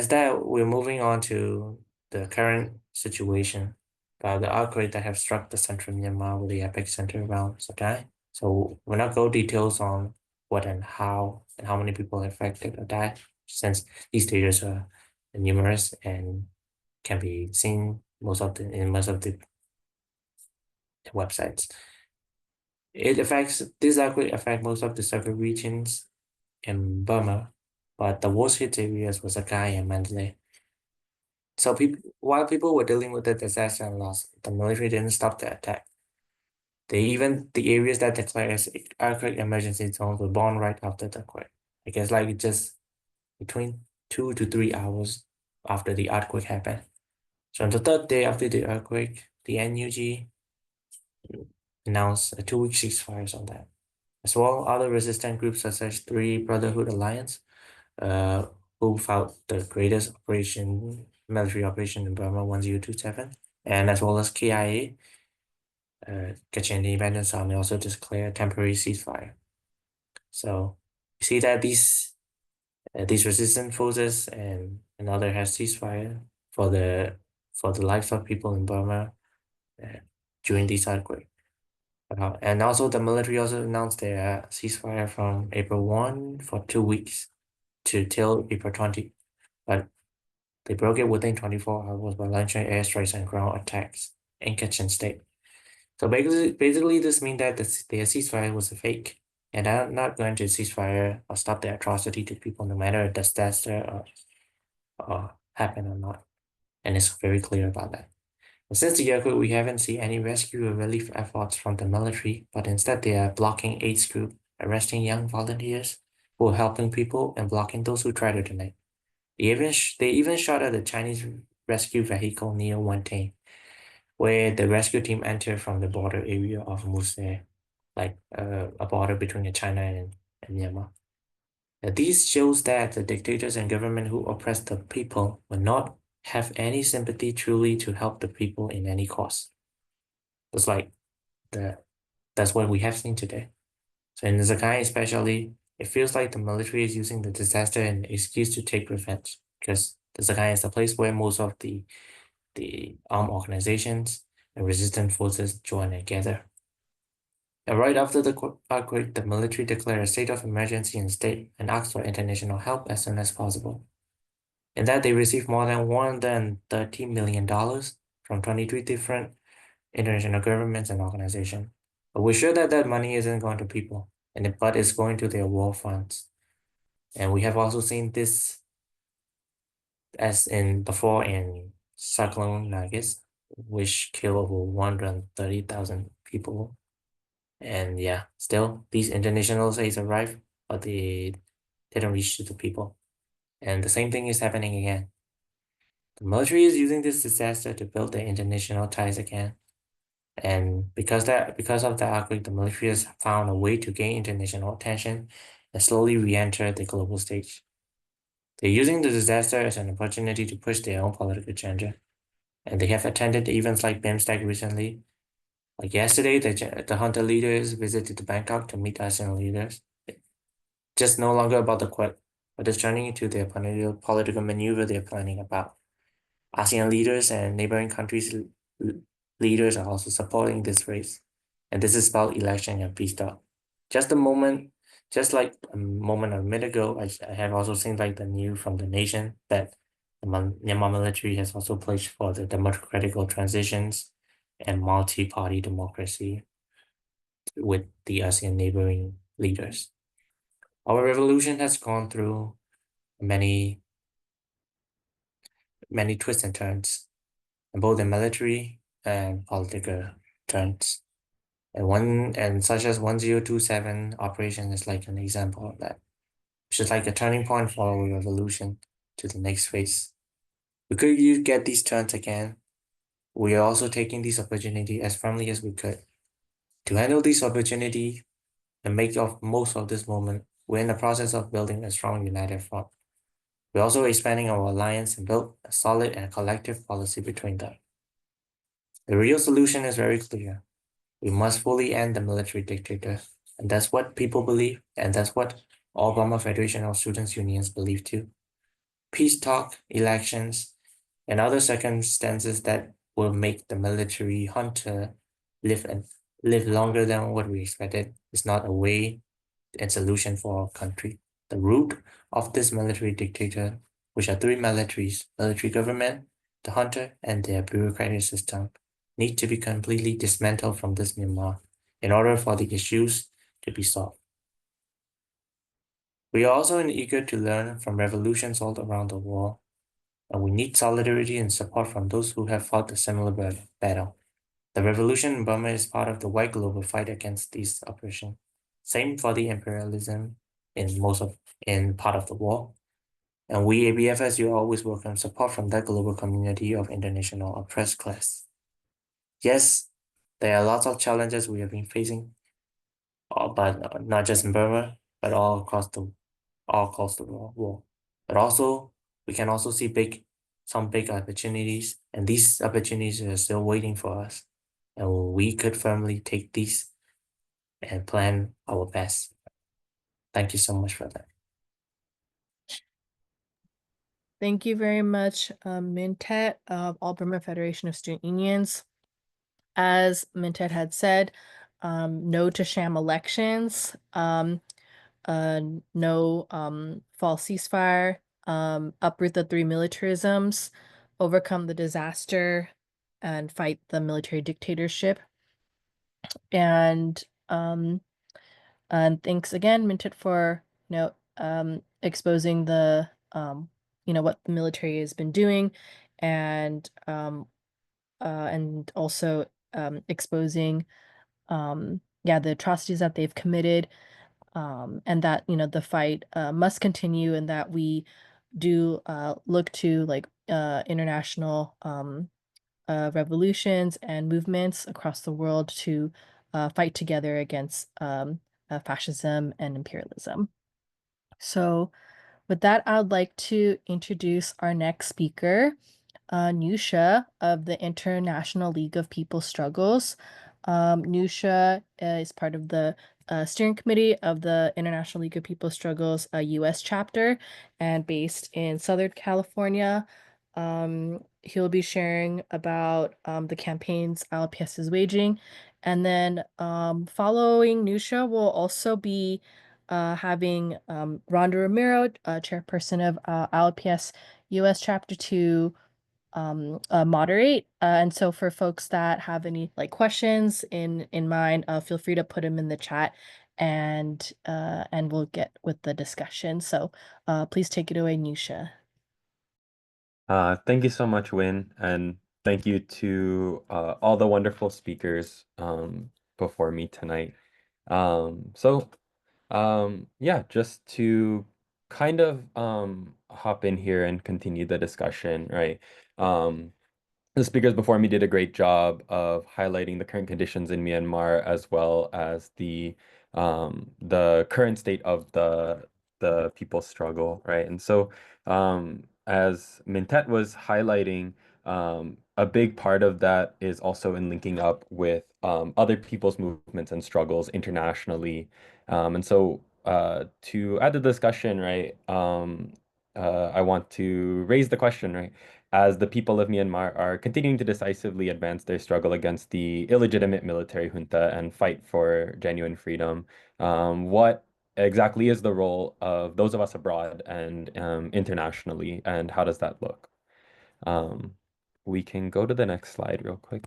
that, we're moving on to the current situation about the earthquake that have struck the central Myanmar with the epicenter around Sagaing. So we'll not go details on what and how many people are affected or died, since these data are numerous and can be seen in most of the websites. This earthquake affects most of the several regions in Burma, but the worst hit areas was Sagaing and Mandalay. So while people were dealing with the disaster and loss, the military didn't stop the attack. The areas that declared as earthquake emergency zones were born right after the quake. I guess like just between 2 to 3 hours after the earthquake happened. So on the third day after the earthquake, the NUG announced a 2-week ceasefire on that. As well, other resistant groups such as Three Brotherhood Alliance, who fought the greatest military operation in Burma 1027, and as well as KIA, Kachin Independence Army, also declared temporary ceasefire. So you see that these resistant forces and another has ceasefire for the lives of people in Burma during this earthquake. And also the military also announced their ceasefire from April 1 for 2 weeks till April 20, but they broke it within 24 hours by launching airstrikes and ground attacks in Kachin state. So basically this means that their ceasefire was a fake, and they're not going to ceasefire or stop the atrocity to people no matter if disaster or happen or not. And it's very clear about that. Since the earthquake, we haven't seen any rescue or relief efforts from the military, but instead they are blocking AIDS group, arresting young volunteers who are helping people and blocking those who try to donate. They even shot at the Chinese rescue vehicle near Wantain, where the rescue team entered from the border area of Muse, like a border between China and Myanmar. This shows that the dictators and government who oppress the people will not have any sympathy truly to help the people in any cause. It's like that's what we have seen today. So in Sagaing especially, it feels like the military is using the disaster as an excuse to take revenge, because the Sagaing is the place where most of the armed organizations and resistance forces join and gather. And right after the earthquake, the military declared a state of emergency in the state and asked for international help as soon as possible. In that, they received more than $130 million from 23 different international governments and organizations. But we're sure that that money isn't going to people, but it's going to their war funds. And we have also seen this as in before in Cyclone Nagis, which killed over 130,000 people. And yeah, still these international aids arrive, but they don't reach to the people. And the same thing is happening again. The military is using this disaster to build their international ties again. And because of that earthquake, the military has found a way to gain international attention and slowly re-enter the global stage. They're using the disaster as an opportunity to push their own political agenda. And they have attended events like BIMSTEC recently. Like yesterday, the junta leaders visited Bangkok to meet ASEAN leaders. Just no longer about the Quad, but it's turning into their political maneuver they're planning about. ASEAN leaders and neighboring countries' leaders are also supporting this race. And this is about election and peace talk. Just like a moment or a minute ago, I have also seen like the news from the nation that the Myanmar military has also pledged for the democratic transitions and multi-party democracy with the ASEAN neighboring leaders. Our revolution has gone through many twists and turns, and both the military and political turns. And such as 1027 operation is like an example of that, which is like a turning point for our revolution to the next phase. Because you get these turns again, we are also taking this opportunity as firmly as we could. To handle this opportunity and make most of this moment, we're in the process of building a strong united front. We're also expanding our alliance and build a solid and collective policy between them. The real solution is very clear. We must fully end the military dictator, and that's what people believe, and that's what all Burma Federation of Students Unions believe too. Peace talk, elections, and other circumstances that will make the military junta live longer than what we expected is not a way and solution for our country. The root of this military dictator, which are three militaries, military government, the junta, and their bureaucratic system, need to be completely dismantled from this Myanmar in order for the issues to be solved. We are also eager to learn from revolutions all around the world, and we need solidarity and support from those who have fought a similar battle. The revolution in Burma is part of the wide global fight against these oppression. Same for the imperialism in part of the world. And we ABFSU always welcome support from that global community of international oppressed class. Yes, there are lots of challenges we have been facing, but not just in Burma, but all across the world. But also, we can also see some big opportunities, and these opportunities are still waiting for us. And we could firmly take these and plan our best. Thank you so much for that. Thank you very much, Mintet of All Burma Federation of Student Unions. As Mintet had said, no to sham elections, no false ceasefire, uproot the three militarisms, overcome the disaster, and fight the military dictatorship. And thanks again, Mintet, for exposing the what the military has been doing, and also exposing the atrocities that they've committed, and that the fight must continue, and that we do look to international revolutions and movements across the world to fight together against fascism and imperialism. So with that, I would like to introduce our next speaker, Nusha of the International League of People's Struggles. Nusha is part of the steering committee of the International League of People's Struggles, a U.S. chapter, and based in Southern California. He'll be sharing about the campaigns ILPS is waging. And then following Nusha will also be having Rhonda Romero, chairperson of ILPS US Chapter 2, moderate. And so for folks that have any like questions in mind, feel free to put them in the chat and we'll get with the discussion. So please take it away, Nusha. Thank you so much, Win, and thank you to all the wonderful speakers before me tonight. Yeah, just to kind of hop in here and continue the discussion, right? The speakers before me did a great job of highlighting the current conditions in Myanmar as well as the current state of the people's struggle, right? And so as Mintet was highlighting, a big part of that is also in linking up with other people's movements and struggles internationally. And so to add to the discussion, right, I want to raise the question, right? As the people of Myanmar are continuing to decisively advance their struggle against the illegitimate military junta and fight for genuine freedom, what exactly is the role of those of us abroad and internationally, and how does that look? We can go to the next slide real quick.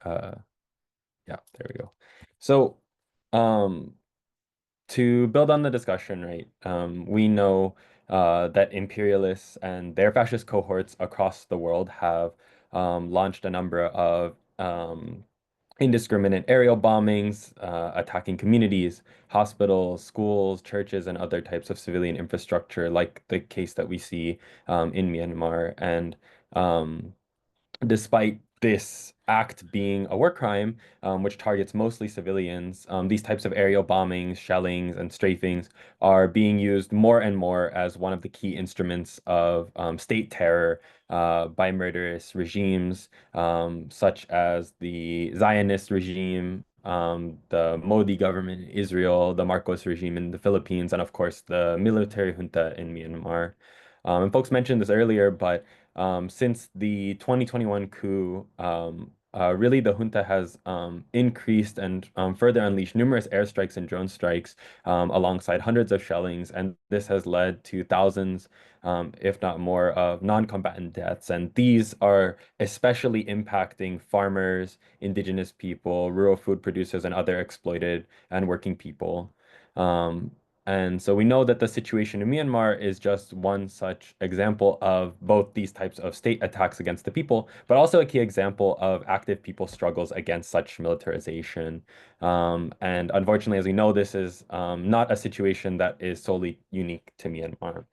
Yeah, there we go. So, to build on the discussion, right, we know that imperialists and their fascist cohorts across the world have launched a number of indiscriminate aerial bombings, attacking communities, hospitals, schools, churches, and other types of civilian infrastructure, like the case that we see in Myanmar. And despite this act being a war crime, which targets mostly civilians, these types of aerial bombings, shellings, and strafings are being used more and more as one of the key instruments of state terror by murderous regimes, such as the Zionist regime, the Modi government in Israel, the Marcos regime in the Philippines, and of course the military junta in Myanmar. And folks mentioned this earlier, but since the 2021 coup, really the junta has increased and further unleashed numerous airstrikes and drone strikes alongside hundreds of shellings, and this has led to thousands, if not more, of non-combatant deaths. And these are especially impacting farmers, indigenous people, rural food producers, and other exploited and working people. And so we know that the situation in Myanmar is just one such example of both these types of state attacks against the people, but also a key example of active people struggles against such militarization. And unfortunately, as we know, this is not a situation that is solely unique to Myanmar.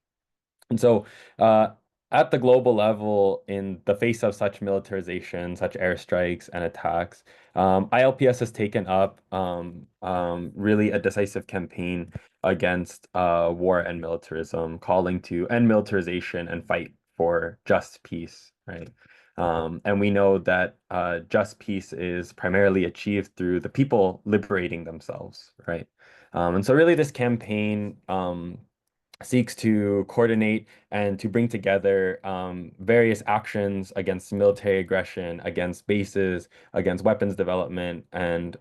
And so at the global level, in the face of such militarization, such airstrikes and attacks, ILPS has taken up really a decisive campaign against war and militarism, calling to end militarization and fight for just peace, right? And we know that just peace is primarily achieved through the people liberating themselves, right? And so really this campaign seeks to coordinate and to bring together various actions against military aggression, against bases, against weapons development, and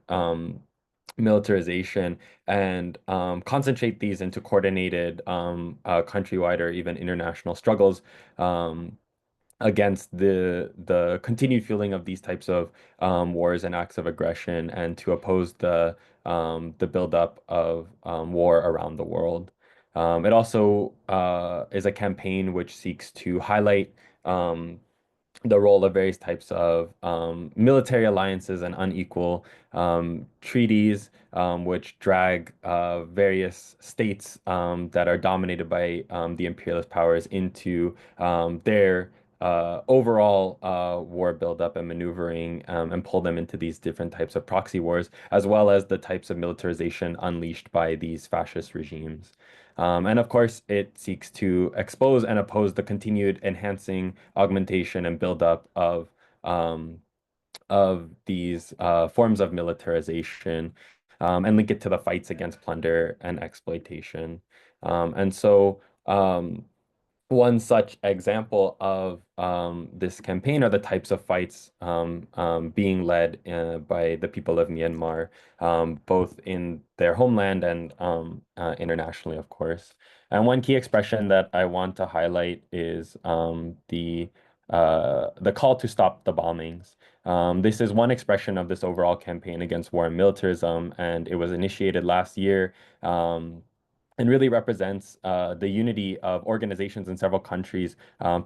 militarization, and concentrate these into coordinated countrywide or even international struggles against the continued fueling of these types of wars and acts of aggression, and to oppose the buildup of war around the world. It also is a campaign which seeks to highlight the role of various types of military alliances and unequal treaties, which drag various states that are dominated by the imperialist powers into their overall war buildup and maneuvering, and pull them into these different types of proxy wars, as well as the types of militarization unleashed by these fascist regimes. And of course, it seeks to expose and oppose the continued enhancing, augmentation, and buildup of these forms of militarization, and link it to the fights against plunder and exploitation. And so one such example of this campaign are the types of fights being led by the people of Myanmar, both in their homeland and internationally, of course. And one key expression that I want to highlight is the call to stop the bombings. This is one expression of this overall campaign against war and militarism, and it was initiated last year. And really represents the unity of organizations in several countries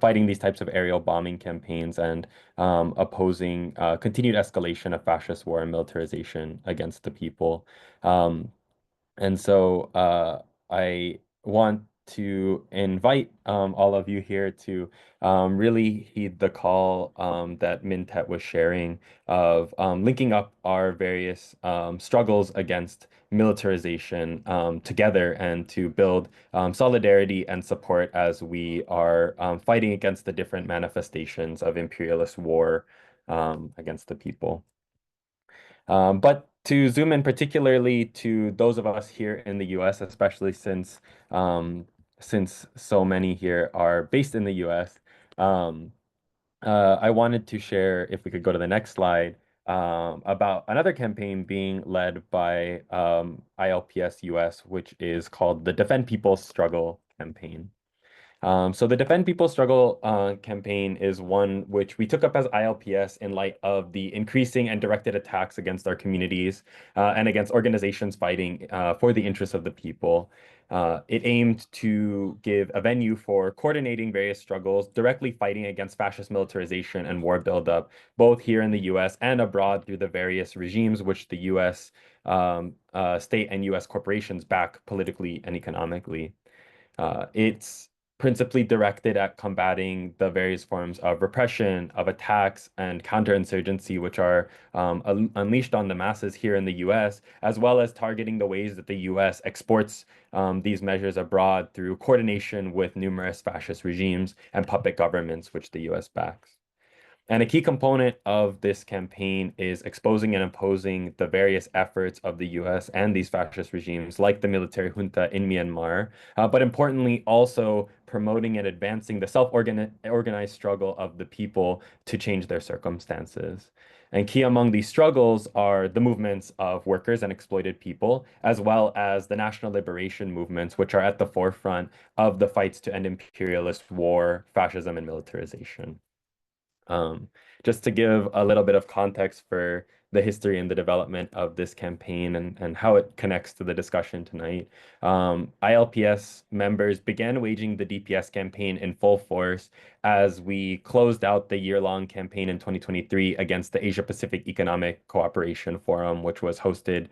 fighting these types of aerial bombing campaigns and opposing continued escalation of fascist war and militarization against the people. And so I want to invite all of you here to really heed the call that Mintet was sharing of linking up our various struggles against militarization together and to build solidarity and support as we are fighting against the different manifestations of imperialist war against the people. But to zoom in particularly to those of us here in the US, especially since so many here are based in the US, I wanted to share, if we could go to the next slide, about another campaign being led by ILPS US, which is called the Defend People's Struggle campaign. So the Defend People's Struggle campaign is one which we took up as ILPS in light of the increasing and directed attacks against our communities and against organizations fighting for the interests of the people. It aimed to give a venue for coordinating various struggles, directly fighting against fascist militarization and war buildup, both here in the US and abroad through the various regimes which the US state and US corporations back politically and economically. It's principally directed at combating the various forms of repression, of attacks, and counterinsurgency, which are unleashed on the masses here in the US, as well as targeting the ways that the US exports these measures abroad through coordination with numerous fascist regimes and puppet governments, which the US backs. And a key component of this campaign is exposing and opposing the various efforts of the US and these fascist regimes, like the military junta in Myanmar, but importantly, also promoting and advancing the self-organized struggle of the people to change their circumstances. And key among these struggles are the movements of workers and exploited people, as well as the national liberation movements, which are at the forefront of the fights to end imperialist war, fascism, and militarization. Just to give a little bit of context for the history and the development of this campaign and how it connects to the discussion tonight. ILPS members began waging the DPS campaign in full force as we closed out the year-long campaign in 2023 against the Asia Pacific Economic Cooperation Forum, which was hosted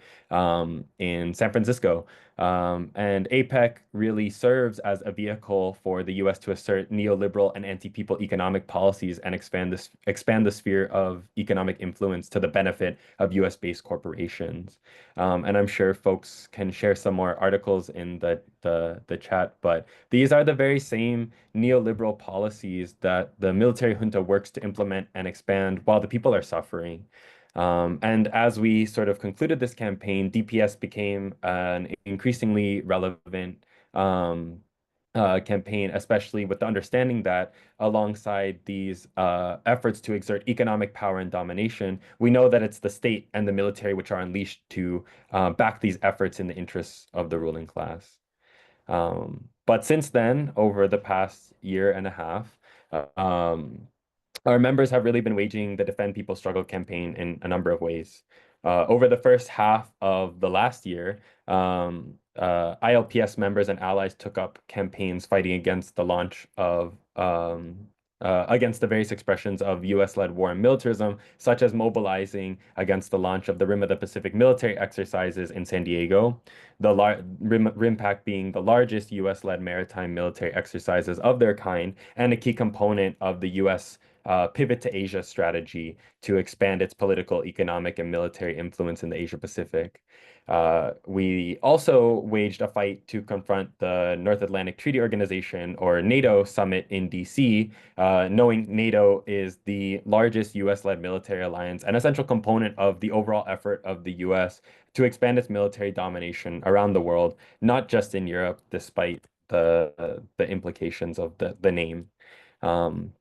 in San Francisco. And APEC really serves as a vehicle for the US to assert neoliberal and anti-people economic policies and expand the sphere of economic influence to the benefit of US-based corporations. And I'm sure folks can share some more articles in the chat, but these are the very same neoliberal policies that the military junta works to implement and expand while the people are suffering. And as we sort of concluded this campaign, DPS became an increasingly relevant campaign, especially with the understanding that alongside these efforts to exert economic power and domination, we know that it's the state and the military which are unleashed to back these efforts in the interests of the ruling class. But since then, over the past year and a half, our members have really been waging the Defend People's Struggle campaign in a number of ways. Over the first half of the last year, ILPS members and allies took up campaigns fighting against the launch of against the various expressions of US-led war and militarism, such as mobilizing against the launch of the Rim of the Pacific military exercises in San Diego, the RIMPAC being the largest US-led maritime military exercises of their kind, and a key component of the US pivot to Asia strategy to expand its political, economic, and military influence in the Asia Pacific. We also waged a fight to confront the North Atlantic Treaty Organization, or NATO, summit in DC, knowing NATO is the largest US-led military alliance, an essential component of the overall effort of the US to expand its military domination around the world, not just in Europe, despite the implications of the name. And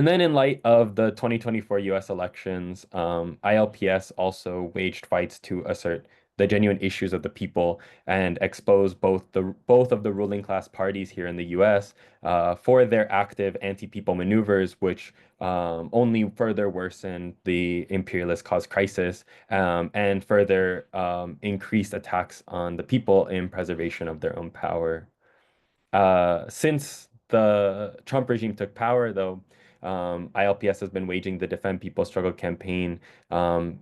then in light of the 2024 US elections, ILPS also waged fights to assert the genuine issues of the people and expose both of the ruling class parties here in the US for their active anti-people maneuvers, which only further worsened the imperialist cause crisis and further increased attacks on the people in preservation of their own power. Since the Trump regime took power, though, ILPS has been waging the Defend People Struggle campaign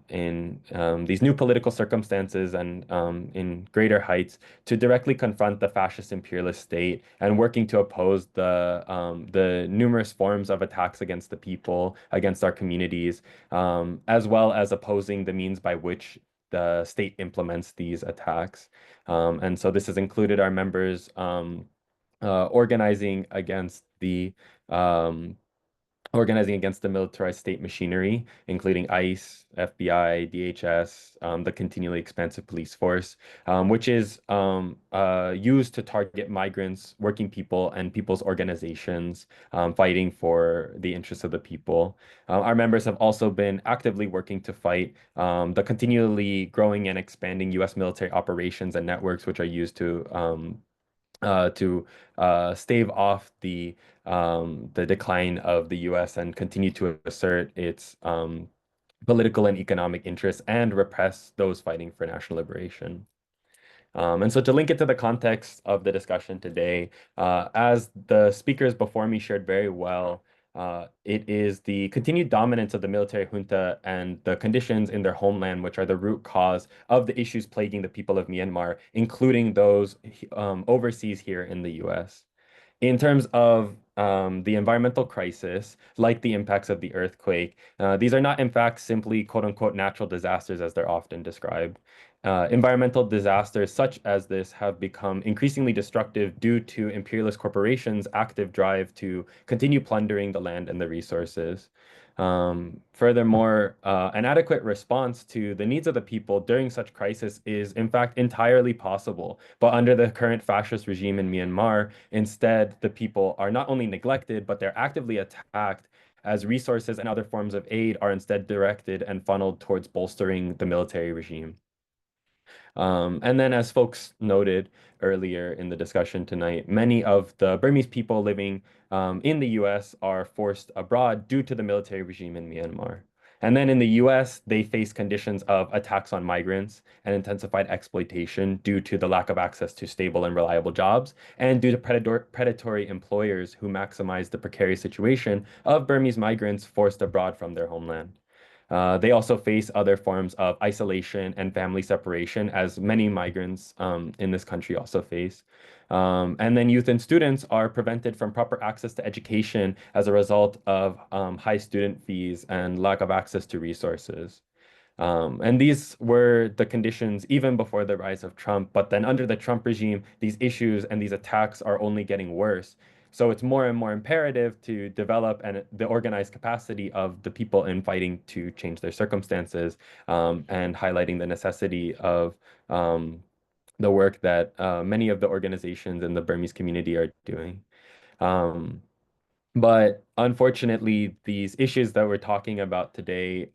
in these new political circumstances and in greater heights to directly confront the fascist imperialist state and working to oppose the numerous forms of attacks against the people, against our communities, as well as opposing the means by which the state implements these attacks. And so this has included our members organizing against the militarized state machinery, including ICE, FBI, DHS, the continually expansive police force, which is used to target migrants, working people, and people's organizations fighting for the interests of the people. Our members have also been actively working to fight the continually growing and expanding U.S. military operations and networks, which are used to stave off the decline of the U.S. and continue to assert its political and economic interests and repress those fighting for national liberation. And so to link it to the context of the discussion today, as the speakers before me shared very well, it is the continued dominance of the military junta and the conditions in their homeland, which are the root cause of the issues plaguing the people of Myanmar, including those overseas here in the US. In terms of the environmental crisis, like the impacts of the earthquake, these are not, in fact, simply quote unquote natural disasters as they're often described. Environmental disasters such as this have become increasingly destructive due to imperialist corporations' active drive to continue plundering the land and the resources. Furthermore, an adequate response to the needs of the people during such crisis is, in fact, entirely possible. But under the current fascist regime in Myanmar, instead, the people are not only neglected, but they're actively attacked as resources and other forms of aid are instead directed and funneled towards bolstering the military regime. And then, as folks noted earlier in the discussion tonight, many of the Burmese people living in the US are forced abroad due to the military regime in Myanmar. And then in the US, they face conditions of attacks on migrants and intensified exploitation due to the lack of access to stable and reliable jobs, and due to predatory employers who maximize the precarious situation of Burmese migrants forced abroad from their homeland. They also face other forms of isolation and family separation, as many migrants in this country also face. And then youth and students are prevented from proper access to education as a result of high student fees and lack of access to resources. And these were the conditions even before the rise of Trump. But then under the Trump regime, these issues and these attacks are only getting worse. So it's more and more imperative to develop the organized capacity of the people in fighting to change their circumstances, and highlighting the necessity of the work that many of the organizations in the Burmese community are doing. But unfortunately, these issues that we're talking about today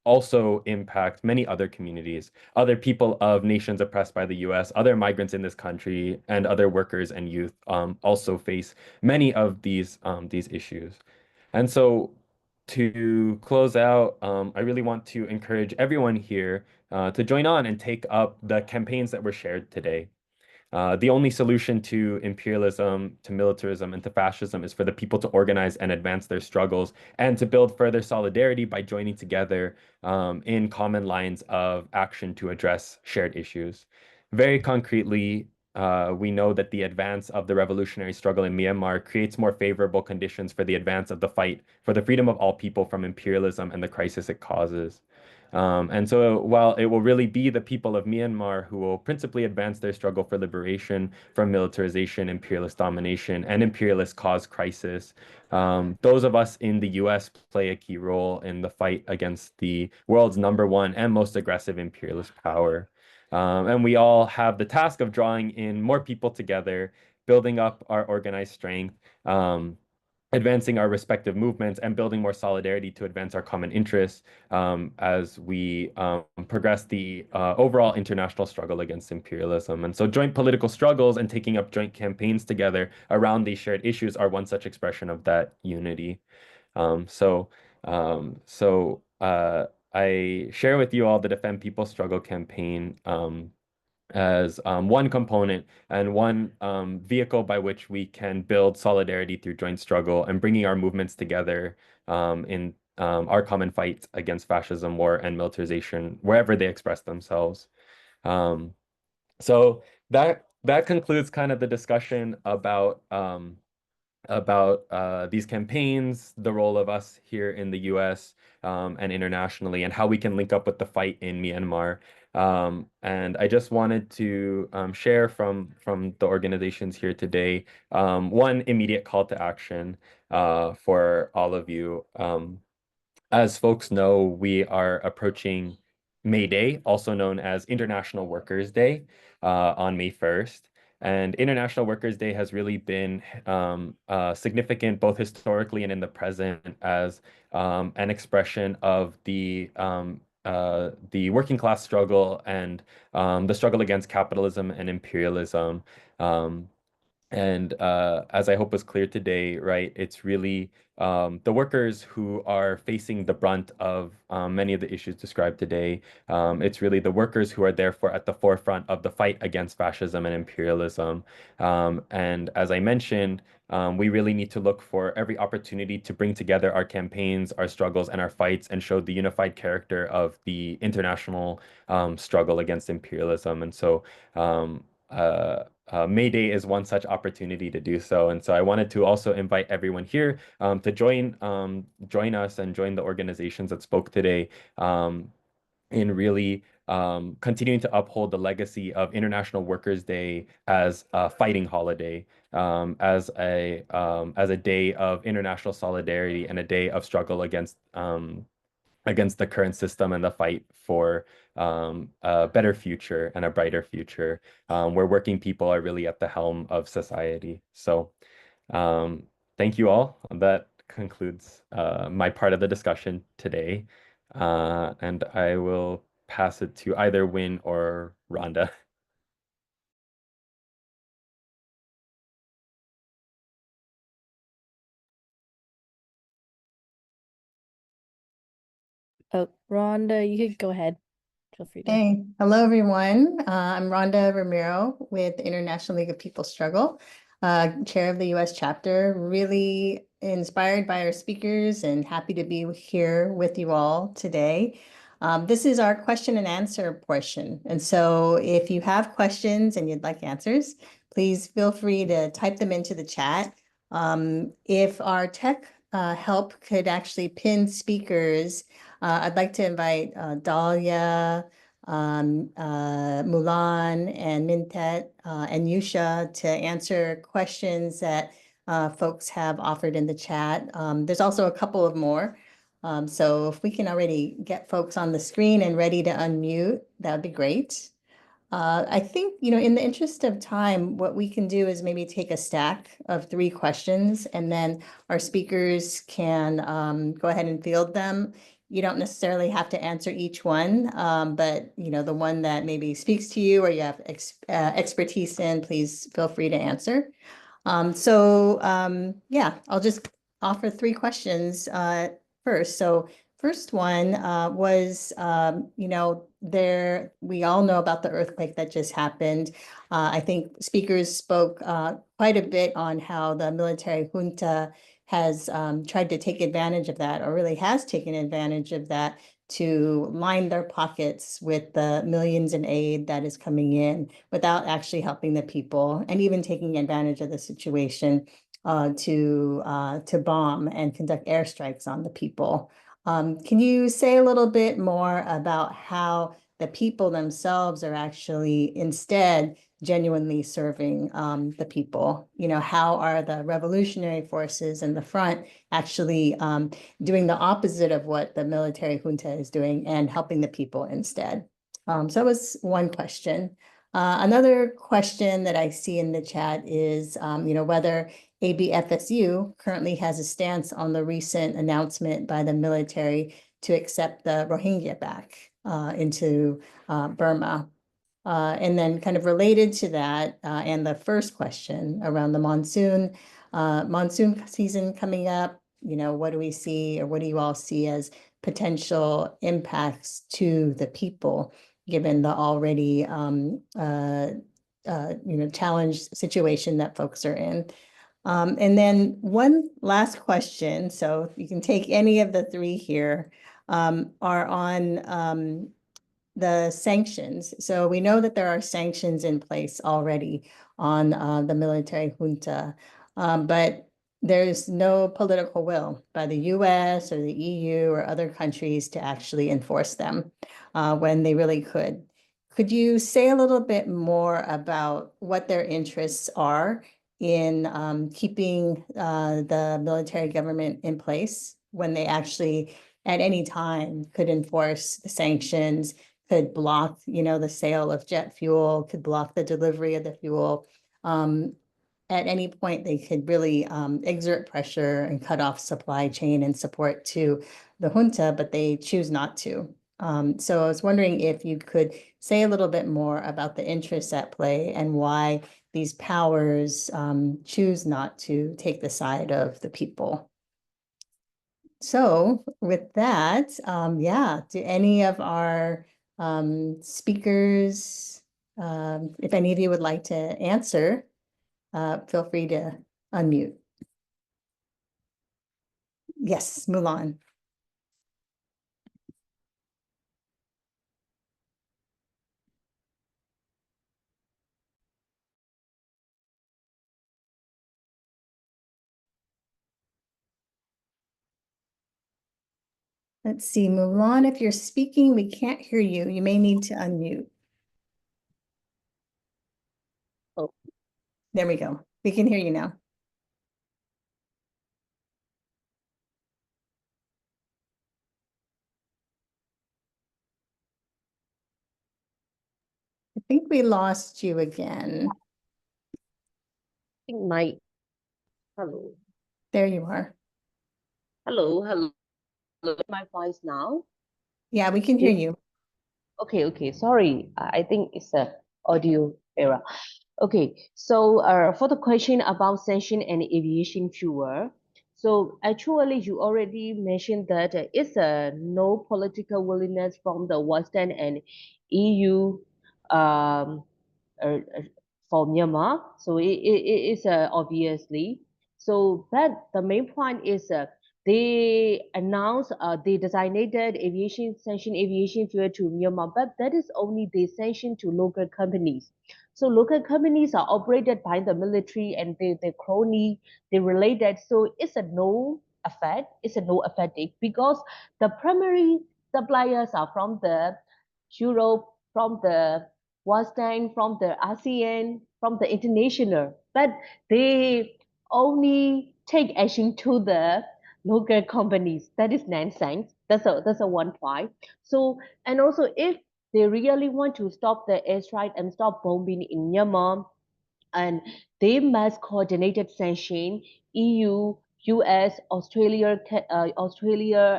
also impact many other communities, other people of nations oppressed by the US, other migrants in this country, and other workers and youth also face many of these issues. And so to close out, I really want to encourage everyone here to join on and take up the campaigns that were shared today. The only solution to imperialism, to militarism, and to fascism is for the people to organize and advance their struggles and to build further solidarity by joining together in common lines of action to address shared issues. Very concretely, we know that the advance of the revolutionary struggle in Myanmar creates more favorable conditions for the advance of the fight for the freedom of all people from imperialism and the crisis it causes. And so while it will really be the people of Myanmar who will principally advance their struggle for liberation from militarization, imperialist domination, and imperialist cause crisis, those of us in the US play a key role in the fight against the world's #1 and most aggressive imperialist power. And we all have the task of drawing in more people together, building up our organized strength, advancing our respective movements, and building more solidarity to advance our common interests as we progress the overall international struggle against imperialism. And so joint political struggles and taking up joint campaigns together around these shared issues are one such expression of that unity. I share with you all the Defend People Struggle campaign as one component and one vehicle by which we can build solidarity through joint struggle and bringing our movements together in our common fight against fascism, war, and militarization, wherever they express themselves. So that concludes kind of the discussion about these campaigns, the role of us here in the US and internationally, and how we can link up with the fight in Myanmar. And I just wanted to share from the organizations here today one immediate call to action for all of you. As folks know, we are approaching May Day, also known as International Workers' Day, on May 1st. And International Workers' Day has really been significant both historically and in the present as an expression of the working class struggle and the struggle against capitalism and imperialism. And as I hope was clear today, right, it's really the workers who are facing the brunt of many of the issues described today. It's really the workers who are therefore at the forefront of the fight against fascism and imperialism. And as I mentioned, we really need to look for every opportunity to bring together our campaigns, our struggles, and our fights and show the unified character of the international struggle against imperialism. And so May Day is one such opportunity to do so. And so I wanted to also invite everyone here to join us and join the organizations that spoke today in really continuing to uphold the legacy of International Workers' Day as a fighting holiday, as a day of international solidarity and a day of struggle against the current system and the fight for a better future and a brighter future, where working people are really at the helm of society. So thank you all. That concludes my part of the discussion today. And I will pass it to either Win or Rhonda. Oh, Rhonda, you could go ahead. Feel free to. Hey, hello everyone. I'm Rhonda Romero with the International League of People Struggle, chair of the US chapter. Really inspired by our speakers and happy to be here with you all today. This is our question and answer portion. And so if you have questions and you'd like answers, please feel free to type them into the chat. If our tech help could actually pin speakers, I'd like to invite Dahlia, Mulan, and Mintet, and Yusha to answer questions that folks have offered in the chat. There's also a couple of more. So if we can already get folks on the screen and ready to unmute, that would be great. I think, in the interest of time, what we can do is maybe take a stack of 3 questions and then our speakers can go ahead and field them. You don't necessarily have to answer each one, but the one that maybe speaks to you or you have expertise in, please feel free to answer. Yeah, I'll just offer 3 questions first. So first one was, we all know about the earthquake that just happened. I think speakers spoke quite a bit on how the military junta has tried to take advantage of that, or really has taken advantage of that, to line their pockets with the millions in aid that is coming in without actually helping the people, and even taking advantage of the situation to bomb and conduct airstrikes on the people. Can you say a little bit more about how the people themselves are actually instead genuinely serving the people? You know, how are the revolutionary forces in the front actually doing the opposite of what the military junta is doing and helping the people instead? So that was one question. Another question that I see in the chat is, you know, whether ABFSU currently has a stance on the recent announcement by the military to accept the Rohingya back into Burma. And then kind of related to that, and the first question around the monsoon season coming up, you know, what do we see, or what do you all see as potential impacts to the people, given the already you know, challenged situation that folks are in? And then one last question, so you can take any of the three here, are on the sanctions. So we know that there are sanctions in place already on the military junta, but there's no political will by the US or the EU or other countries to actually enforce them when they really could. Could you say a little bit more about what their interests are in keeping the military government in place when they actually at any time could enforce the sanctions, could block, you know, the sale of jet fuel, could block the delivery of the fuel. At any point, they could really exert pressure and cut off supply chain and support to the junta, but they choose not to. So I was wondering if you could say a little bit more about the interests at play and why these powers choose not to take the side of the people. So with that, yeah, do any of our speakers, if any of you would like to answer, feel free to unmute. Yes, Mulan. Let's see, Mulan, if you're speaking, we can't hear you. You may need to unmute. Oh. There we go. We can hear you now. I think we lost you again. I think my hello. There you are. Hello. My voice now? Yeah, we can hear you. Okay. Sorry. I think it's a audio error. Okay. So for the question about sanction and aviation fuel, so actually you already mentioned that it's no political willingness from the Western and EU um, for Myanmar. So it is obviously. So but the main point is they announced they designated aviation fuel to Myanmar, but that is only the sanction to local companies. So local companies are operated by the military and the crony, they related. So it's a no effect. It's a no effect because the primary suppliers are from the Europe, from the Western, from the ASEAN, from the international, but they only take action to the local companies. That is nonsense. That's a one point. So and also if they really want to stop the airstrike and stop bombing in Myanmar, and they must coordinated sanction EU, US, Australia,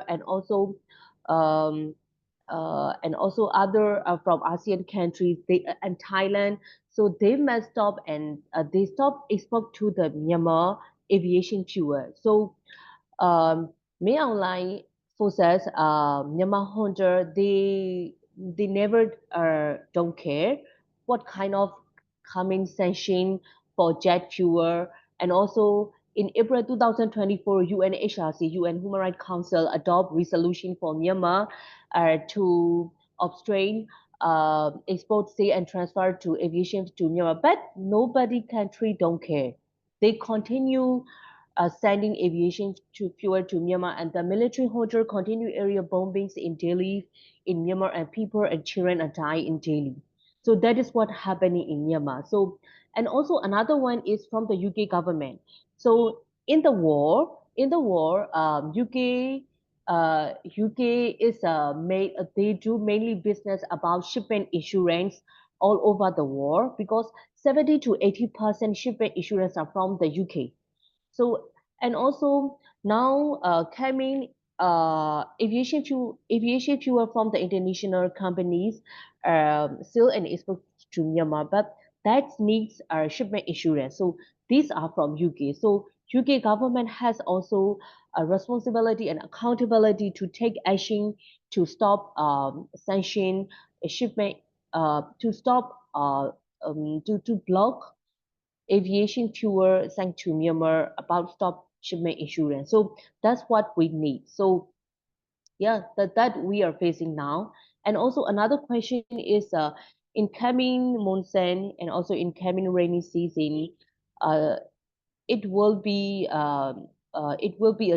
and also other from ASEAN countries, and Thailand. So they must stop and they stop export to the Myanmar aviation fuel. So May online forces, Myanmar hunter, they never don't care what kind of coming sanction for jet fuel, and also in April 2024, UNHRC, UN Human Rights Council, adopt resolution for Myanmar to obstrain export, sale, and transfer to aviation to Myanmar. But nobody country don't care. They continue sending aviation to fuel to Myanmar, and the military holder continue area bombings in Delhi, in Myanmar, and people and children are dying in Delhi. So that is what happening in Myanmar. So, and also another one is from the UK government. So in the war, UK is they do mainly business about shipment insurance all over the world, because 70 to 80% shipment insurance are from the UK. So, and also now coming aviation fuel from the international companies still and export to Myanmar, but that needs shipment insurance. So these are from UK. So UK government has also a responsibility and accountability to take action to stop sanction shipment, to stop to block aviation fuel sent to Myanmar about stop shipment insurance. So that's what we need. So yeah, that we are facing now. And also another question is incoming monsoon and also incoming rainy season, uh, it will be a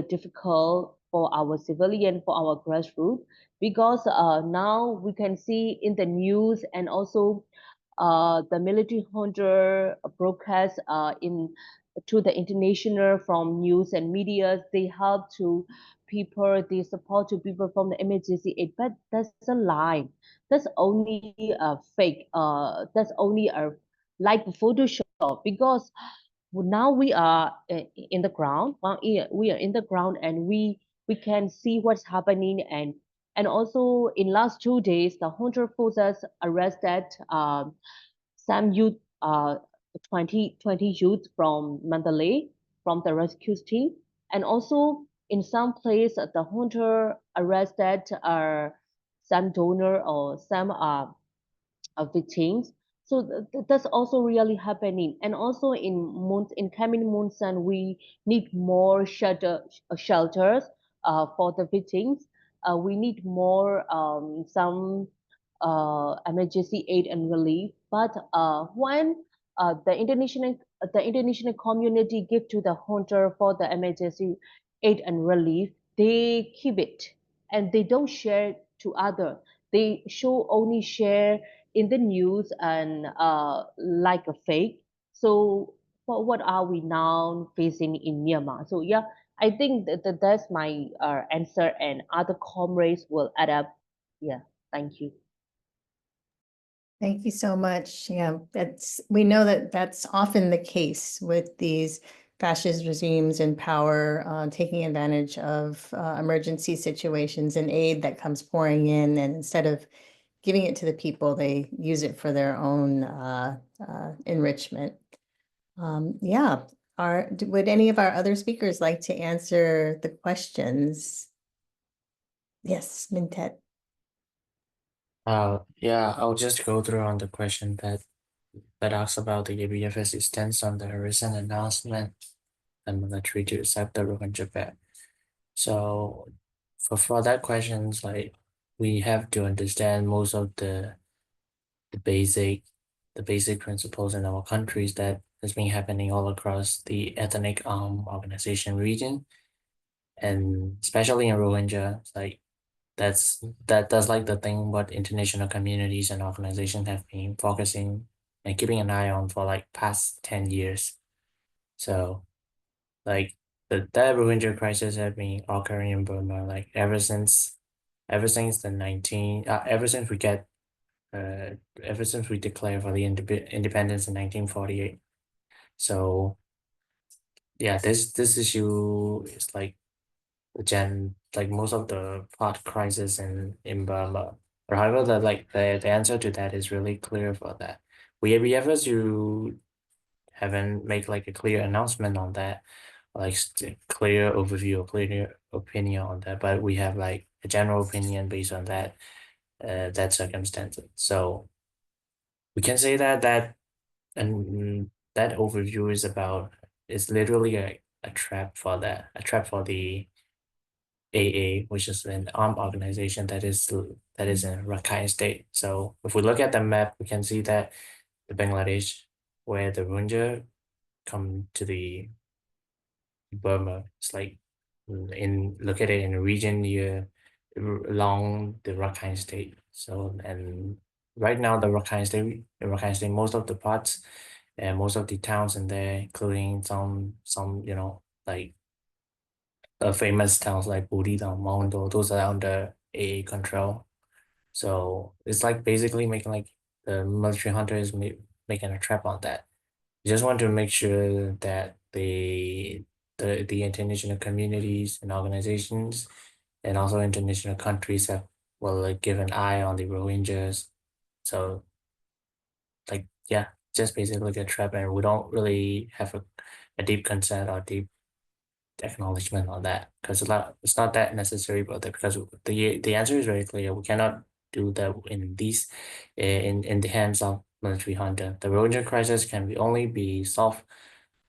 difficult for our civilian, for our grassroots, because now we can see in the news and also the military hunter broadcast in to the international from news and media. They help to people, they support to people from the emergency aid, but that's a lie. That's only a fake. That's only a like Photoshop, because now we are in the ground. We are in the ground, and we can see what's happening. And also in last 2 days, the hunter forces arrested some youth, 20 youth from Mandalay, from the rescue team. And also in some place, the hunter arrested some donor or some victims. So that's also really happening. And also in coming months, and we need more shelters for the victims. We need more some emergency aid and relief. But when the international community give to the hunter for the emergency aid and relief, they keep it and they don't share to other. They show only share in the news and like a fake. So what are we now facing in Myanmar? So yeah, I think that's my answer, and other comrades will add up. Yeah, thank you. Thank you so much. Yeah, we know that that's often the case with these fascist regimes in power, taking advantage of emergency situations and aid that comes pouring in, and instead of giving it to the people, they use it for their own enrichment. Yeah, would any of our other speakers like to answer the questions? Yes, Mintet. Yeah, I'll just go through on the question that asks about the ABFSU stance on the recent announcement and military to accept the Rohingya back. So for that questions, like we have to understand most of the basic principles in our countries that has been happening all across the ethnic organization region, and especially in Rohingya, like that's like the thing what international communities and organizations have been focusing and keeping an eye on for like past 10 years. So like that Rohingya crisis have been occurring in Burma like ever since ever since we declared for the independence in 1948. So yeah, this issue is like like most of the part crisis in Burma. But however, the answer to that is really clear for that. We ever you haven't make like a clear announcement on that, like clear overview or clear opinion on that, but we have like a general opinion based on that that circumstance. So we can say that that overview is literally a trap for that, a trap for the AA, which is an armed organization that is in Rakhine State. So if we look at the map, we can see that the Bangladesh, where the Rohingya come to the Burma, it's like located in a region near along the Rakhine State. So and right now the Rakhine State, most of the parts and most of the towns in there, including some like famous towns like Buriram, Mondo, those are under AA control. So it's like basically making like the military hunters making a trap on that. We just want to make sure that the international communities and organizations and also international countries will give an eye on the Rohingyas. So like yeah, just basically a trap, and we don't really have a deep concern or deep acknowledgement on that because it's not that necessary, but because the answer is very clear. We cannot do that in the hands of military junta. The Rohingya crisis can only be solved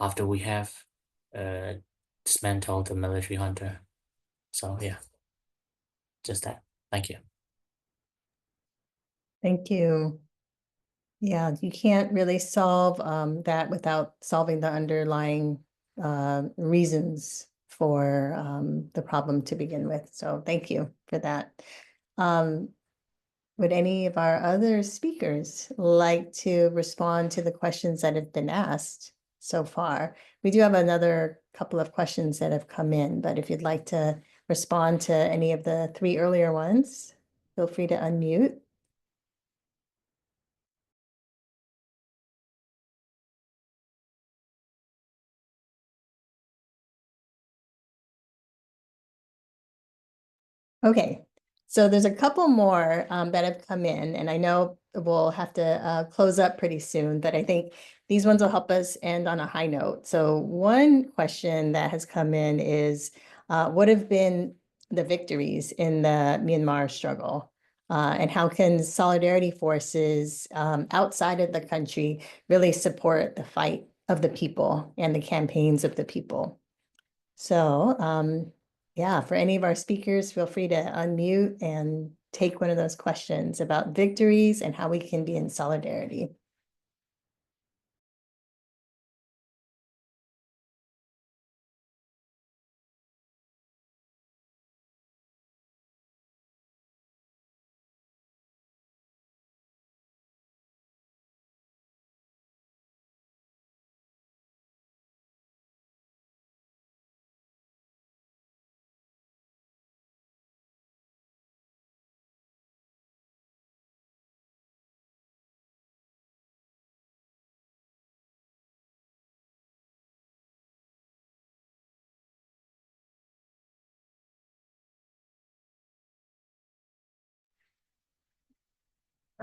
after we have dismantled the military junta. So yeah, just that. Thank you. Thank you. Yeah, you can't really solve that without solving the underlying reasons for the problem to begin with. So thank you for that. Would any of our other speakers like to respond to the questions that have been asked so far? We do have another couple of questions that have come in, but if you'd like to respond to any of the three earlier ones, feel free to unmute. Okay, so there's a couple more that have come in, and I know we'll have to close up pretty soon, but I think these ones will help us end on a high note. So one question that has come in is, what have been the victories in the Myanmar struggle? And how can solidarity forces outside of the country really support the fight of the people and the campaigns of the people? So yeah, for any of our speakers, feel free to unmute and take one of those questions about victories and how we can be in solidarity.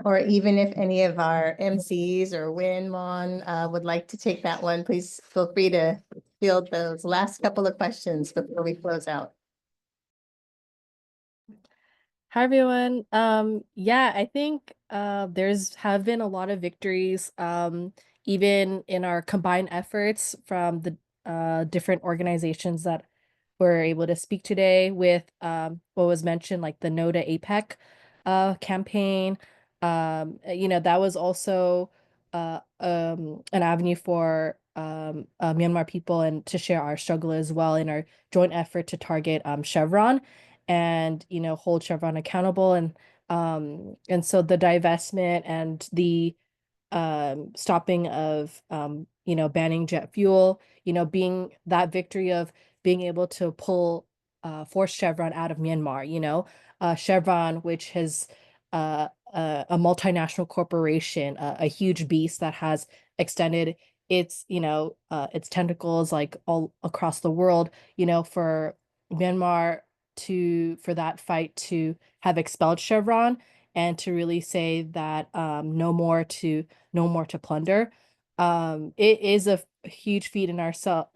Or even if any of our MCs or Win Mon would like to take that one, please feel free to field those last couple of questions before we close out. Hi everyone. Yeah, I think there's have been a lot of victories even in our combined efforts from the different organizations that were able to speak today with what was mentioned, like the No to APEC campaign. That was also an avenue for Myanmar people and to share our struggle as well in our joint effort to target Chevron and hold Chevron accountable, and so the divestment and the stopping of banning jet fuel, being that victory of being able to force Chevron out of Myanmar. Chevron, which has a multinational corporation, a huge beast that has extended its tentacles like all across the world, for Myanmar for that fight to have expelled Chevron and to really say that no more to plunder. It is a huge feat in ourselves,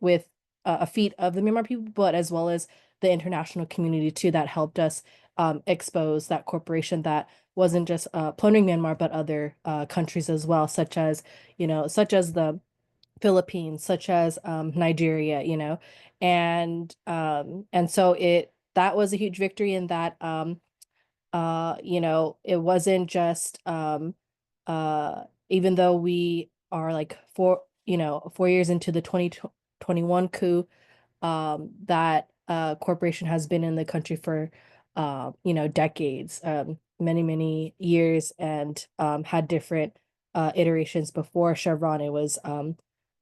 with a feat of the Myanmar people, but as well as the international community too, that helped us expose that corporation that wasn't just plundering Myanmar, but other countries as well, such as the Philippines, such as Nigeria, and so that was a huge victory in that it wasn't just even though we are like 4 years into the 2021 coup, that corporation has been in the country for decades, many years, and had different iterations. Before Chevron, it was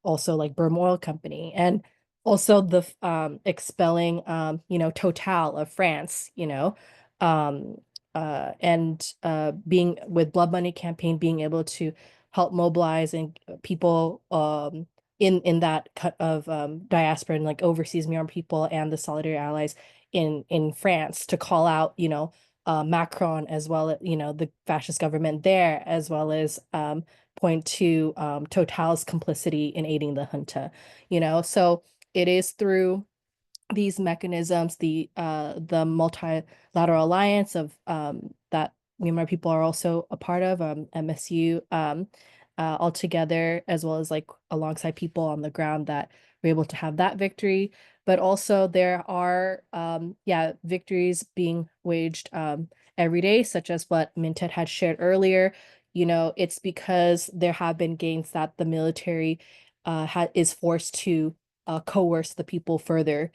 also like Burma Oil Company, and also the expelling Total of France, um and being with Blood Money campaign, being able to help mobilize and people in that cut of diaspora and like overseas Myanmar people and the Solidarity Allies in France to call out Macron, as well as the fascist government there, as well as point to Total's complicity in aiding the junta. So it is through these mechanisms, the multilateral alliance of that Myanmar people are also a part of, MSU, all together, as well as like alongside people on the ground, that we're able to have that victory. But also there are victories being waged every day, such as what Mintet had shared earlier. It's because there have been gains that the military is forced to coerce the people further,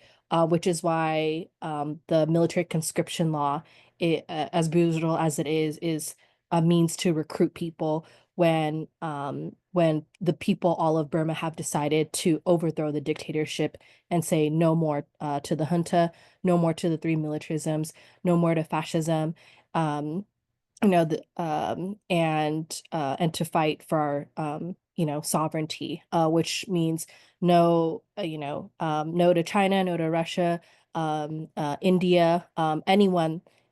which is why the military conscription law, as brutal as it is a means to recruit people when the people all of Burma have decided to overthrow the dictatorship and say no more to the junta, no more to the three militarisms, no more to fascism. And to fight for our sovereignty, which means no no to China, no to Russia, India,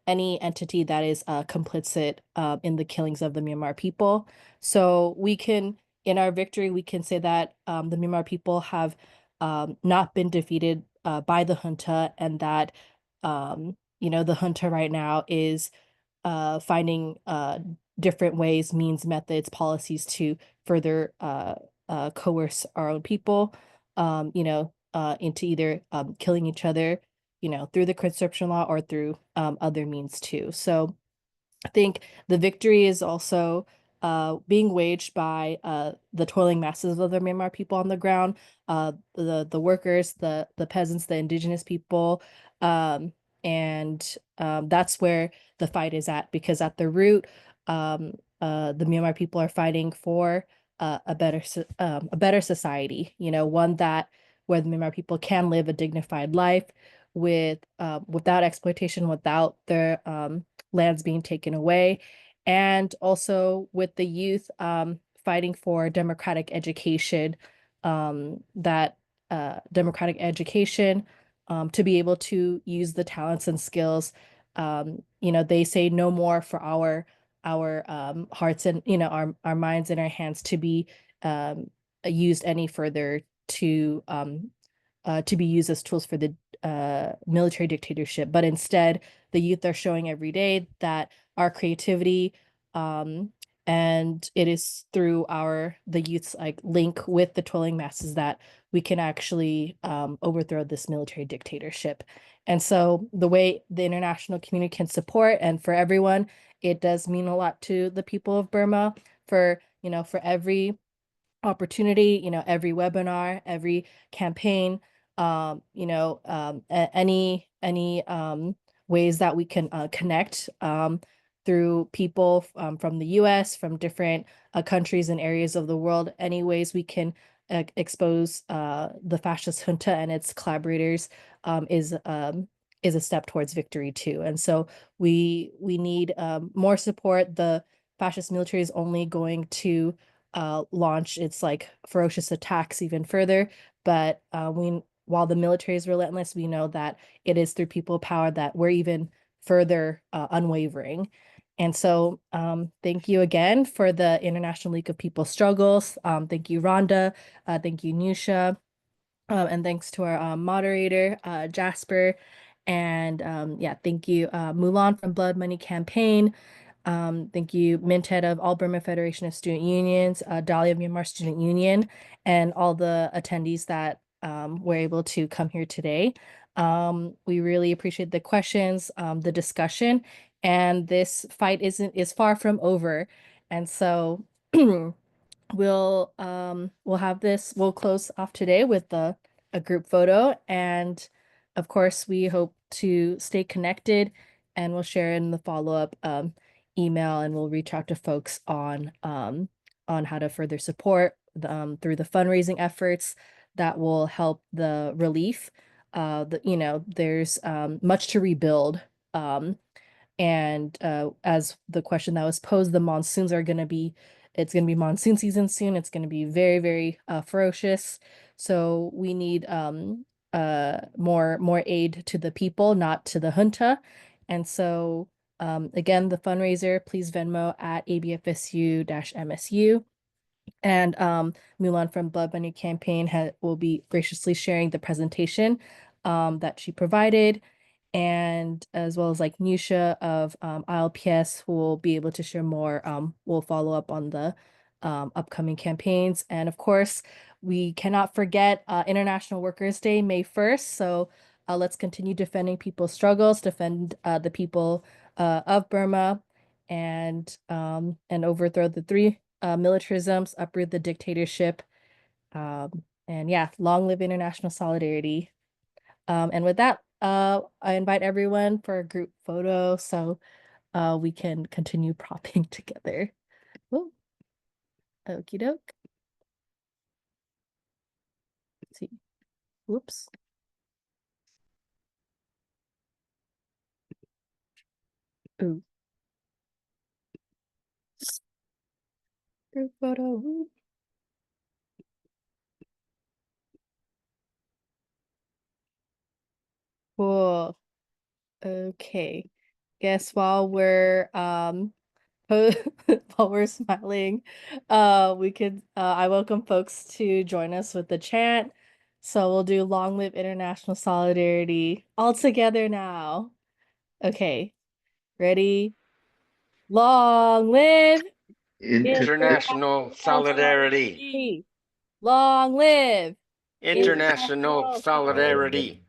any entity that is complicit in the killings of the Myanmar people. So in our victory, we can say that the Myanmar people have not been defeated by the junta, and that the junta right now is finding different ways, means, methods, policies to further coerce our own people, into either killing each other, through the conscription law or through other means too. So I think the victory is also being waged by the toiling masses of the Myanmar people on the ground, the workers, the peasants, the indigenous people, and that's where the fight is at, because at the root, the Myanmar people are fighting for a better society, one that where the Myanmar people can live a dignified life without exploitation, without their lands being taken away, and also with the youth fighting for democratic education, that democratic education to be able to use the talents and skills. They say no more for our hearts and our minds and our hands to be used any further to be used as tools for the military dictatorship, but instead the youth are showing every day that our creativity, and it is through the youth's like link with the toiling masses that we can actually overthrow this military dictatorship. And so the way the international community can support, and for everyone, it does mean a lot to the people of Burma, for for every opportunity, every webinar, every campaign, any ways that we can connect through people from the US, from different countries and areas of the world, any ways we can expose the fascist junta and its collaborators is a step towards victory too. And so we need more support. The fascist military is only going to launch its like ferocious attacks even further. But while the military is relentless, we know that it is through people power that we're even further unwavering. And so thank you again for the International League of People's Struggles. Thank you, Rhonda. Thank you, Nusha. And thanks to our moderator, Jasper. And thank you, Mulan from Blood Money Campaign. Thank you, Mintet of All Burma Federation of Student Unions, Dahlia of Myanmar Student Union, and all the attendees that were able to come here today. We really appreciate the questions, the discussion, and this fight is far from over. And so we'll close off today with a group photo, and of course we hope to stay connected, and we'll share in the follow-up email, and we'll reach out to folks on how to further support through the fundraising efforts that will help the relief. There's much to rebuild. And as the question that was posed, the monsoons are going to be, it's going to be monsoon season soon. It's going to be very, very ferocious. So we need more aid to the people, not to the junta. And so again, the fundraiser, please Venmo at ABFSU-MSU. And Mulan from Blood Money Campaign will be graciously sharing the presentation that she provided, and as well as like Nusha of ILPS, who will be able to share more. We'll follow up on the upcoming campaigns. And of course, we cannot forget International Workers' Day, May 1st. So let's continue defending people's struggles, defend the people of Burma, and overthrow the three militarisms, uproot the dictatorship. And yeah, long live international solidarity. And with that, I invite everyone for a group photo so we can continue propping together. Whoa. Okie doke. Let's see. Whoops. Ooh. Group photo. Cool. Okay. Guess while we're while we're smiling, I welcome folks to join us with the chant. So we'll do Long Live International Solidarity all together now. Okay, ready? Long live International solidarity. Long live International solidarity.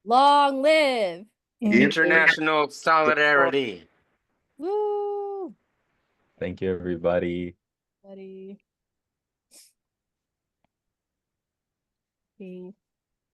Long live International solidarity. Woo! Thank you, everybody. Buddy. Okay.